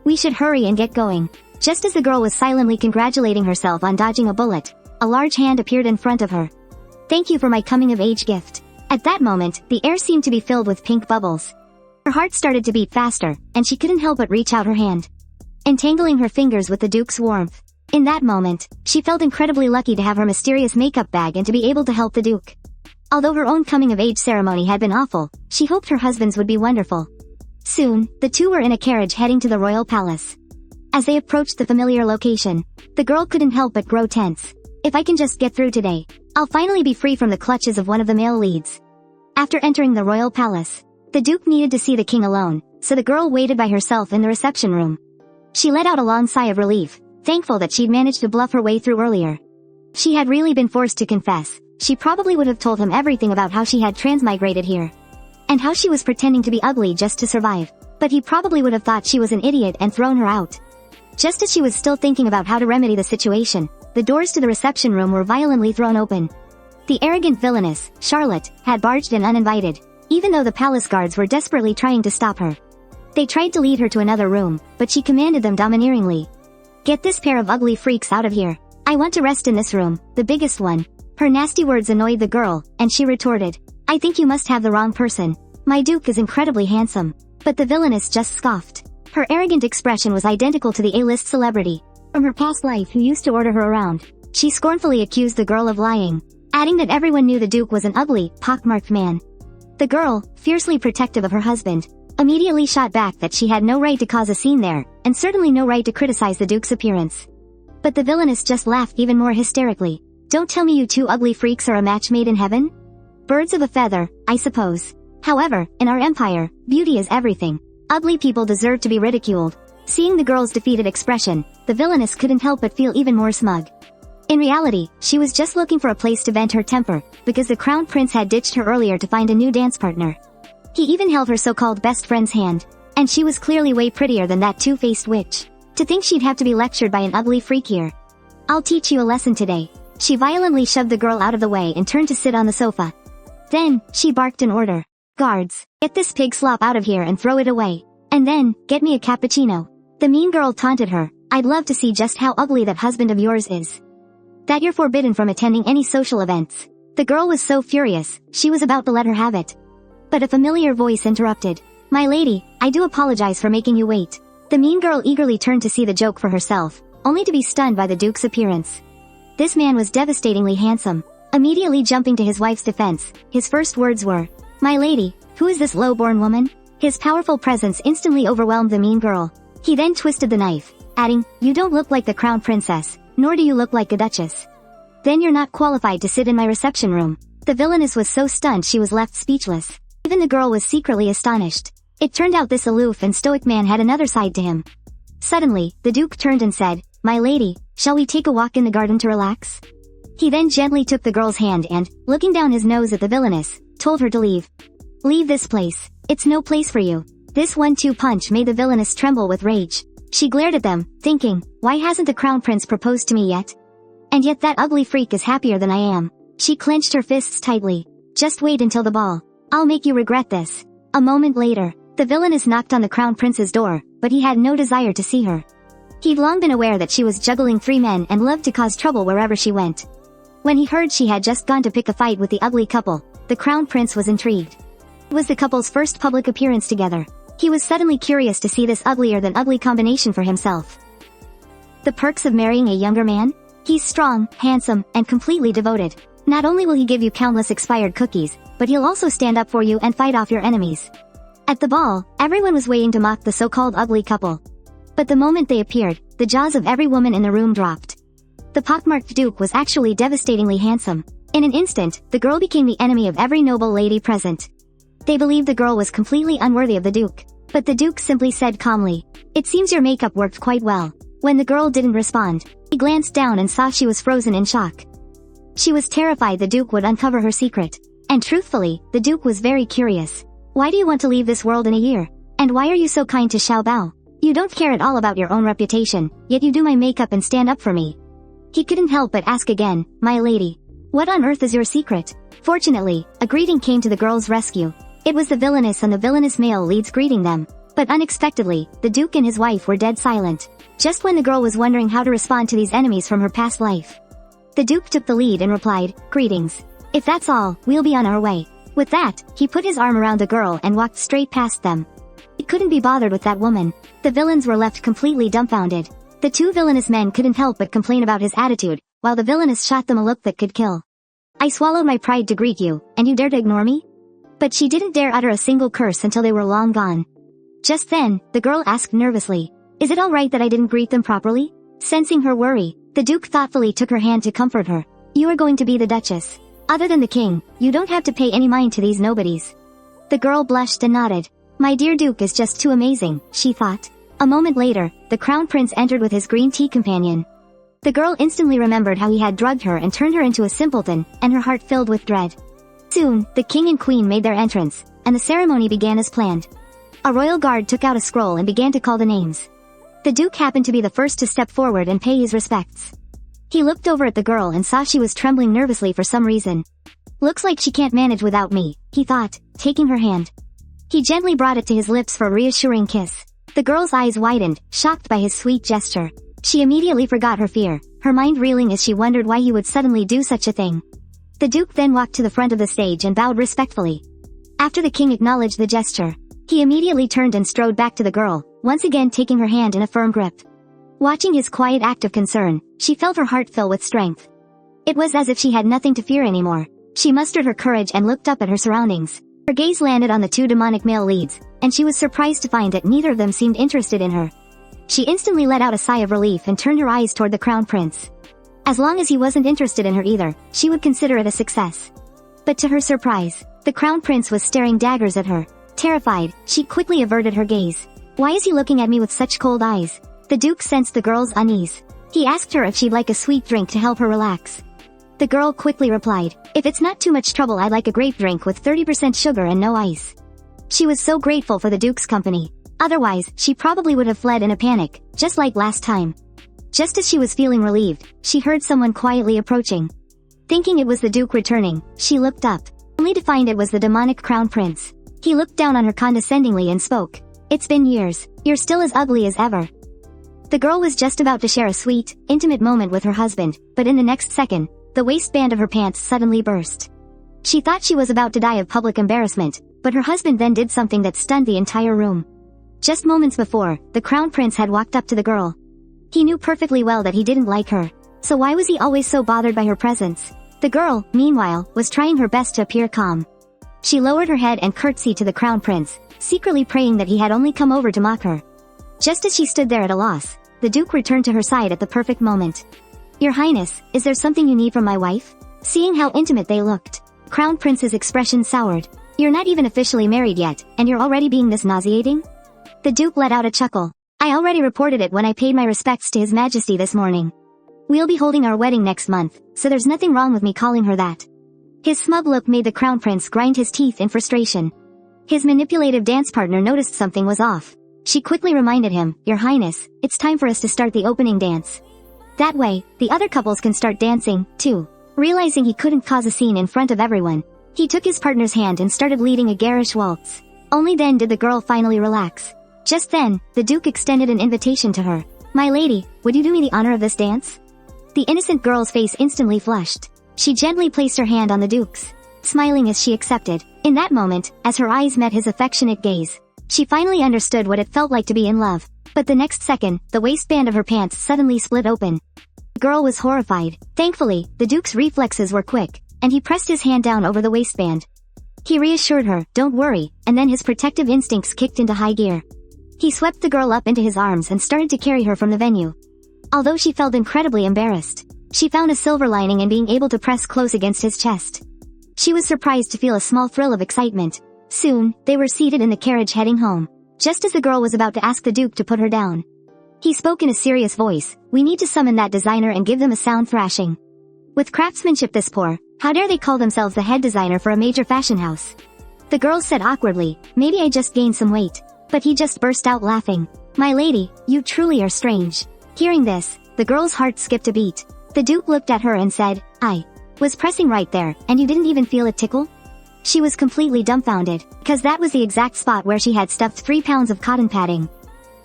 "We should hurry and get going." Just as the girl was silently congratulating herself on dodging a bullet, a large hand appeared in front of her. "Thank you for my coming-of-age gift." At that moment, the air seemed to be filled with pink bubbles. Her heart started to beat faster, and she couldn't help but reach out her hand, entangling her fingers with the Duke's warmth. In that moment, she felt incredibly lucky to have her mysterious makeup bag and to be able to help the Duke. Although her own coming-of-age ceremony had been awful, she hoped her husband's would be wonderful. Soon, the two were in a carriage heading to the royal palace. As they approached the familiar location, the girl couldn't help but grow tense. "If I can just get through today, I'll finally be free from the clutches of one of the male leads." After entering the royal palace, the Duke needed to see the king alone, so the girl waited by herself in the reception room. She let out a long sigh of relief, thankful that she'd managed to bluff her way through earlier. She had really been forced to confess. She probably would have told him everything about how she had transmigrated here, and how she was pretending to be ugly just to survive. But he probably would have thought she was an idiot and thrown her out. Just as she was still thinking about how to remedy the situation, the doors to the reception room were violently thrown open. The arrogant villainess, Charlotte, had barged in uninvited, even though the palace guards were desperately trying to stop her. They tried to lead her to another room, but she commanded them domineeringly. "Get this pair of ugly freaks out of here. I want to rest in this room, the biggest one." Her nasty words annoyed the girl, and she retorted, "I think you must have the wrong person. My Duke is incredibly handsome." But the villainess just scoffed. Her arrogant expression was identical to the A-list celebrity from her past life who used to order her around. She scornfully accused the girl of lying, adding that everyone knew the Duke was an ugly, pockmarked man. The girl, fiercely protective of her husband, immediately shot back that she had no right to cause a scene there, and certainly no right to criticize the Duke's appearance. But the villainess just laughed even more hysterically. Don't tell me you two ugly freaks are a match made in heaven? Birds of a feather, I suppose. However, in our empire, beauty is everything. Ugly people deserve to be ridiculed. Seeing the girl's defeated expression, the villainess couldn't help but feel even more smug. In reality, she was just looking for a place to vent her temper, because the crown prince had ditched her earlier to find a new dance partner. He even held her so-called best friend's hand, and she was clearly way prettier than that two-faced witch. To think she'd have to be lectured by an ugly freak here. I'll teach you a lesson today. She violently shoved the girl out of the way and turned to sit on the sofa. Then, she barked an order. Guards, get this pig slop out of here and throw it away. And then, get me a cappuccino. The mean girl taunted her. I'd love to see just how ugly that husband of yours is. That you're forbidden from attending any social events. The girl was so furious, she was about to let her have it. But a familiar voice interrupted. My lady, I do apologize for making you wait. The mean girl eagerly turned to see the joke for herself, only to be stunned by the Duke's appearance. This man was devastatingly handsome. Immediately jumping to his wife's defense, his first words were, My lady, who is this low-born woman? His powerful presence instantly overwhelmed the mean girl. He then twisted the knife, adding, You don't look like the crown princess, nor do you look like a duchess. Then you're not qualified to sit in my reception room. The villainess was so stunned she was left speechless. Even the girl was secretly astonished. It turned out this aloof and stoic man had another side to him. Suddenly, the Duke turned and said, My lady, shall we take a walk in the garden to relax? He then gently took the girl's hand and, looking down his nose at the villainess, told her to leave. Leave this place. It's no place for you. This 1-2 punch made the villainess tremble with rage. She glared at them, thinking, why hasn't the crown prince proposed to me yet? And yet that ugly freak is happier than I am. She clenched her fists tightly. Just wait until the ball. I'll make you regret this. A moment later, the villainess knocked on the crown prince's door, but he had no desire to see her. He'd long been aware that she was juggling 3 men and loved to cause trouble wherever she went. When he heard she had just gone to pick a fight with the ugly couple, the crown prince was intrigued. It was the couple's first public appearance together. He was suddenly curious to see this uglier than ugly combination for himself. The perks of marrying a younger man? He's strong, handsome, and completely devoted. Not only will he give you countless expired cookies, but he'll also stand up for you and fight off your enemies. At the ball, everyone was waiting to mock the so-called ugly couple. But the moment they appeared, the jaws of every woman in the room dropped. The pockmarked Duke was actually devastatingly handsome. In an instant, the girl became the enemy of every noble lady present. They believed the girl was completely unworthy of the Duke. But the Duke simply said calmly, It seems your makeup worked quite well. When the girl didn't respond, he glanced down and saw she was frozen in shock. She was terrified the Duke would uncover her secret. And truthfully, the Duke was very curious. Why do you want to leave this world in a year? And why are you so kind to Xiao Bao? You don't care at all about your own reputation, yet you do my makeup and stand up for me. He couldn't help but ask again, My lady, what on earth is your secret? Fortunately, a greeting came to the girl's rescue. It was the villainess and the villainous male leads greeting them. But unexpectedly, the Duke and his wife were dead silent. Just when the girl was wondering how to respond to these enemies from her past life. The Duke took the lead and replied, Greetings. If that's all, we'll be on our way. With that, he put his arm around the girl and walked straight past them. He couldn't be bothered with that woman. The villains were left completely dumbfounded. The 2 villainous men couldn't help but complain about his attitude, while the villainess shot them a look that could kill. I swallowed my pride to greet you, and you dare to ignore me? But she didn't dare utter a single curse until they were long gone. Just then, the girl asked nervously, Is it alright that I didn't greet them properly? Sensing her worry, the Duke thoughtfully took her hand to comfort her. You are going to be the Duchess. Other than the king, you don't have to pay any mind to these nobodies. The girl blushed and nodded. My dear Duke is just too amazing, she thought. A moment later, the crown prince entered with his green tea companion. The girl instantly remembered how he had drugged her and turned her into a simpleton, and her heart filled with dread. Soon, the king and queen made their entrance, and the ceremony began as planned. A royal guard took out a scroll and began to call the names. The Duke happened to be the first to step forward and pay his respects. He looked over at the girl and saw she was trembling nervously for some reason. Looks like she can't manage without me, he thought, taking her hand. He gently brought it to his lips for a reassuring kiss. The girl's eyes widened, shocked by his sweet gesture. She immediately forgot her fear, her mind reeling as she wondered why he would suddenly do such a thing. The Duke then walked to the front of the stage and bowed respectfully. After the king acknowledged the gesture, he immediately turned and strode back to the girl, once again taking her hand in a firm grip. Watching his quiet act of concern, she felt her heart fill with strength. It was as if she had nothing to fear anymore. She mustered her courage and looked up at her surroundings. Her gaze landed on the 2 demonic male leads, and she was surprised to find that neither of them seemed interested in her. she instantly let out a sigh of relief and turned her eyes toward the crown prince. As long as he wasn't interested in her either, she would consider it a success. But to her surprise, the crown prince was staring daggers at her. Terrified, she quickly averted her gaze. Why is he looking at me with such cold eyes? The duke sensed the girl's unease. He asked her if she'd like a sweet drink to help her relax. The girl quickly replied, if it's not too much trouble, I'd like a grape drink with 30% sugar and no ice. She was so grateful for the duke's company. Otherwise, she probably would have fled in a panic, just like last time. Just as she was feeling relieved, she heard someone quietly approaching. Thinking it was the duke returning, she looked up, only to find it was the demonic crown prince. He looked down on her condescendingly and spoke. It's been years. You're still as ugly as ever. The girl was just about to share a sweet, intimate moment with her husband, but in the next second, the waistband of her pants suddenly burst. She thought she was about to die of public embarrassment, but her husband then did something that stunned the entire room. Just moments before, the crown prince had walked up to the girl. He knew perfectly well that he didn't like her, so why was he always so bothered by her presence? The girl, meanwhile, was trying her best to appear calm. She lowered her head and curtsied to the crown prince, secretly praying that he had only come over to mock her. Just as she stood there at a loss, the duke returned to her side at the perfect moment. Your Highness, is there something you need from my wife? Seeing how intimate they looked, Crown Prince's expression soured. You're not even officially married yet, and you're already being this nauseating? The duke let out a chuckle. I already reported it when I paid my respects to His Majesty this morning. We'll be holding our wedding next month, so there's nothing wrong with me calling her that. His smug look made the crown prince grind his teeth in frustration. His manipulative dance partner noticed something was off. She quickly reminded him, Your Highness, it's time for us to start the opening dance. That way, the other couples can start dancing, too. Realizing he couldn't cause a scene in front of everyone, he took his partner's hand and started leading a garish waltz. Only then did the girl finally relax. Just then, the duke extended an invitation to her. My lady, would you do me the honor of this dance? The innocent girl's face instantly flushed. She gently placed her hand on the duke's, smiling as she accepted. In that moment, as her eyes met his affectionate gaze, she finally understood what it felt like to be in love. But the next second, the waistband of her pants suddenly split open. The girl was horrified. Thankfully, the duke's reflexes were quick, and he pressed his hand down over the waistband. He reassured her, don't worry, and then his protective instincts kicked into high gear. He swept the girl up into his arms and started to carry her from the venue. Although she felt incredibly embarrassed, she found a silver lining in being able to press close against his chest. She was surprised to feel a small thrill of excitement. Soon, they were seated in the carriage heading home. Just as the girl was about to ask the duke to put her down, he spoke in a serious voice, we need to summon that designer and give them a sound thrashing. With craftsmanship this poor, how dare they call themselves the head designer for a major fashion house? The girl said awkwardly, maybe I just gained some weight. But he just burst out laughing. My lady, you truly are strange. Hearing this, the girl's heart skipped a beat. The duke looked at her and said, I was pressing right there, and you didn't even feel it tickle? She was completely dumbfounded, because that was the exact spot where she had stuffed 3 pounds of cotton padding.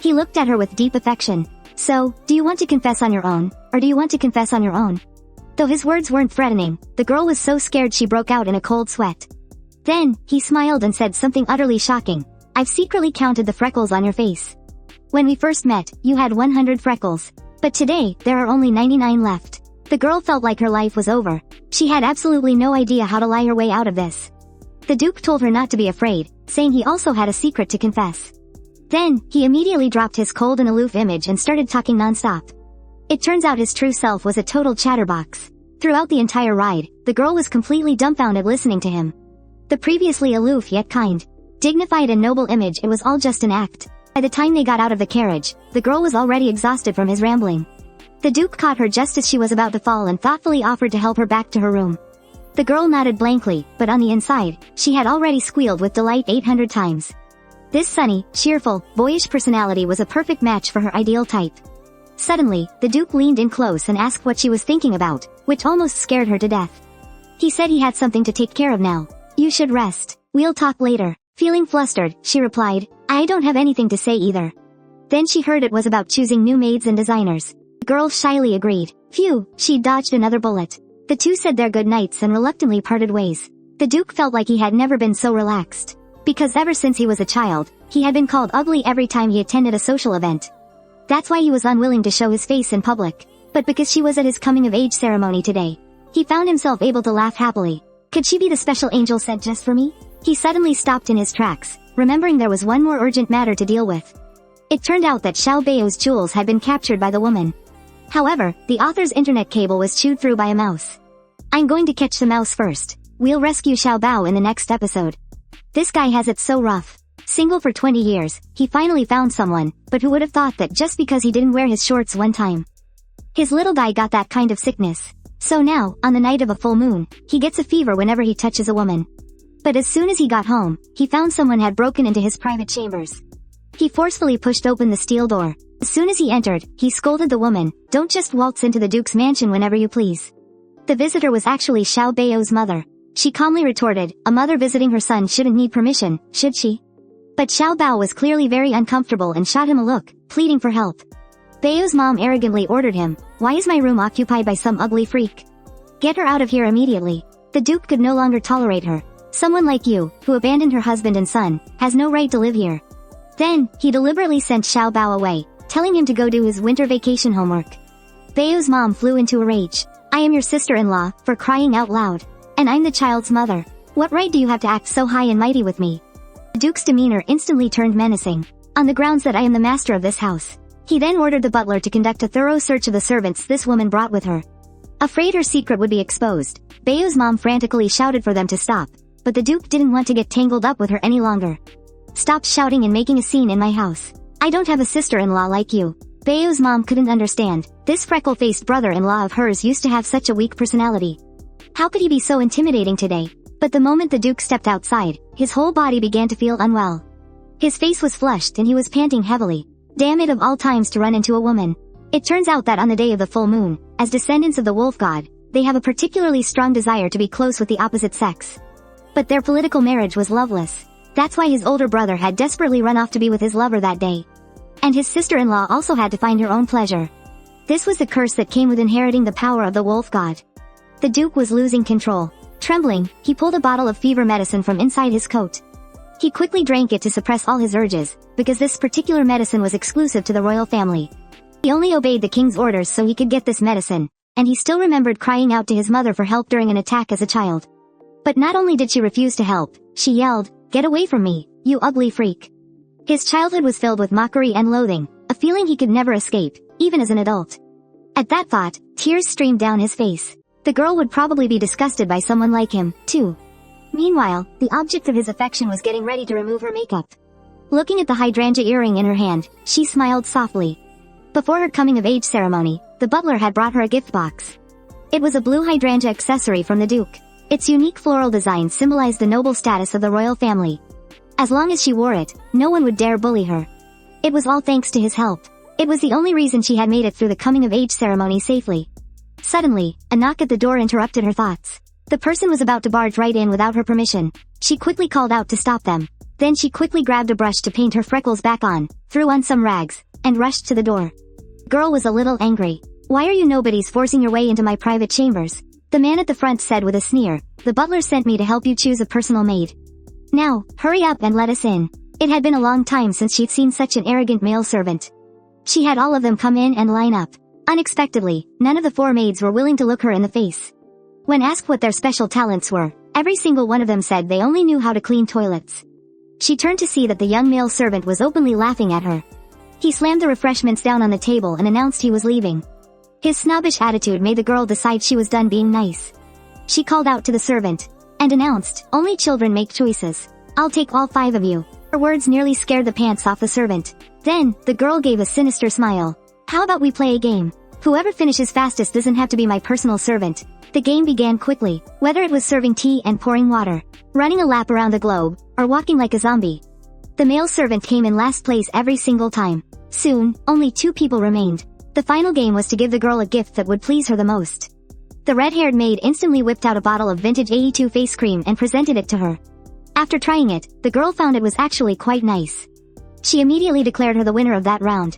He looked at her with deep affection. So, do you want to confess on your own, or do you want to confess on your own? Though his words weren't threatening, the girl was so scared she broke out in a cold sweat. Then, he smiled and said something utterly shocking. I've secretly counted the freckles on your face. When we first met, you had 100 freckles. But today, there are only 99 left. The girl felt like her life was over. She had absolutely no idea how to lie her way out of this. The duke told her not to be afraid, saying he also had a secret to confess. Then, he immediately dropped his cold and aloof image and started talking non-stop. It turns out his true self was a total chatterbox. Throughout the entire ride, the girl was completely dumbfounded listening to him. The previously aloof yet kind, dignified and noble image, it was all just an act. By the time they got out of the carriage, the girl was already exhausted from his rambling. The duke caught her just as she was about to fall and thoughtfully offered to help her back to her room. The girl nodded blankly, but on the inside, she had already squealed with delight 800 times. This sunny, cheerful, boyish personality was a perfect match for her ideal type. Suddenly, the duke leaned in close and asked what she was thinking about, which almost scared her to death. He said he had something to take care of now. You should rest. We'll talk later. Feeling flustered, she replied, I don't have anything to say either. Then she heard it was about choosing new maids and designers. The girl shyly agreed. Phew, she dodged another bullet. The two said their good nights and reluctantly parted ways. The duke felt like he had never been so relaxed. Because ever since he was a child, he had been called ugly every time he attended a social event. That's why he was unwilling to show his face in public. But because she was at his coming-of-age ceremony today, he found himself able to laugh happily. Could she be the special angel sent just for me? He suddenly stopped in his tracks, remembering there was one more urgent matter to deal with. It turned out that Xiao Bao's jewels had been captured by the woman. However, the author's internet cable was chewed through by a mouse. I'm going to catch the mouse first. We'll rescue Xiao Bao in the next episode. This guy has it so rough. Single for 20 years, he finally found someone, but who would have thought that just because he didn't wear his shorts one time, his little guy got that kind of sickness. So now, on the night of a full moon, he gets a fever whenever he touches a woman. But as soon as he got home, he found someone had broken into his private chambers. He forcefully pushed open the steel door. As soon as he entered, he scolded the woman, "Don't just waltz into the Duke's mansion whenever you please." The visitor was actually Xiao Bao's mother. She calmly retorted, "A mother visiting her son shouldn't need permission, should she?" But Xiao Bao was clearly very uncomfortable and shot him a look, pleading for help. Bao's mom arrogantly ordered him, "Why is my room occupied by some ugly freak? Get her out of here immediately." The Duke could no longer tolerate her. "Someone like you, who abandoned her husband and son, has no right to live here." Then, he deliberately sent Xiao Bao away, telling him to go do his winter vacation homework. Bao's mom flew into a rage. "I am your sister-in-law, for crying out loud. And I'm the child's mother. What right do you have to act so high and mighty with me?" The Duke's demeanor instantly turned menacing. "On the grounds that I am the master of this house." He then ordered the butler to conduct a thorough search of the servants this woman brought with her. Afraid her secret would be exposed, Bao's mom frantically shouted for them to stop, but the Duke didn't want to get tangled up with her any longer. "Stop shouting and making a scene in my house. I don't have a sister-in-law like you." Bao's mom couldn't understand. This freckle-faced brother-in-law of hers used to have such a weak personality. How could he be so intimidating today? But the moment the Duke stepped outside, his whole body began to feel unwell. His face was flushed and he was panting heavily. Damn it, of all times to run into a woman. It turns out that on the day of the full moon, as descendants of the wolf god, they have a particularly strong desire to be close with the opposite sex. But their political marriage was loveless. That's why his older brother had desperately run off to be with his lover that day. And his sister-in-law also had to find her own pleasure. This was the curse that came with inheriting the power of the wolf god. The Duke was losing control. Trembling, he pulled a bottle of fever medicine from inside his coat. He quickly drank it to suppress all his urges, because this particular medicine was exclusive to the royal family. He only obeyed the king's orders so he could get this medicine, and he still remembered crying out to his mother for help during an attack as a child. But not only did she refuse to help, she yelled, "Get away from me, you ugly freak." His childhood was filled with mockery and loathing, a feeling he could never escape, even as an adult. At that thought, tears streamed down his face. The girl would probably be disgusted by someone like him, too. Meanwhile, the object of his affection was getting ready to remove her makeup. Looking at the hydrangea earring in her hand, she smiled softly. Before her coming-of-age ceremony, the butler had brought her a gift box. It was a blue hydrangea accessory from the Duke. Its unique floral design symbolized the noble status of the royal family. As long as she wore it, no one would dare bully her. It was all thanks to his help. It was the only reason she had made it through the coming-of-age ceremony safely. Suddenly, a knock at the door interrupted her thoughts. The person was about to barge right in without her permission. She quickly called out to stop them. Then she quickly grabbed a brush to paint her freckles back on, threw on some rags, and rushed to the door. The girl was a little angry. "Why are you nobodies forcing your way into my private chambers?" The man at the front said with a sneer. "The butler sent me to help you choose a personal maid. Now, hurry up and let us in." It had been a long time since she'd seen such an arrogant male servant. She had all of them come in and line up. Unexpectedly, none of the 4 maids were willing to look her in the face. When asked what their special talents were, every single one of them said they only knew how to clean toilets. She turned to see that the young male servant was openly laughing at her. He slammed the refreshments down on the table and announced he was leaving. His snobbish attitude made the girl decide she was done being nice. She called out to the servant and announced, "Only children make choices. I'll take all 5 of you." Her words nearly scared the pants off the servant. Then, the girl gave a sinister smile. "How about we play a game? Whoever finishes fastest doesn't have to be my personal servant." The game began quickly, whether it was serving tea and pouring water, running a lap around the globe, or walking like a zombie. The male servant came in last place every single time. Soon, only 2 people remained. The final game was to give the girl a gift that would please her the most. The red-haired maid instantly whipped out a bottle of vintage AE2 face cream and presented it to her. After trying it, the girl found it was actually quite nice. She immediately declared her the winner of that round.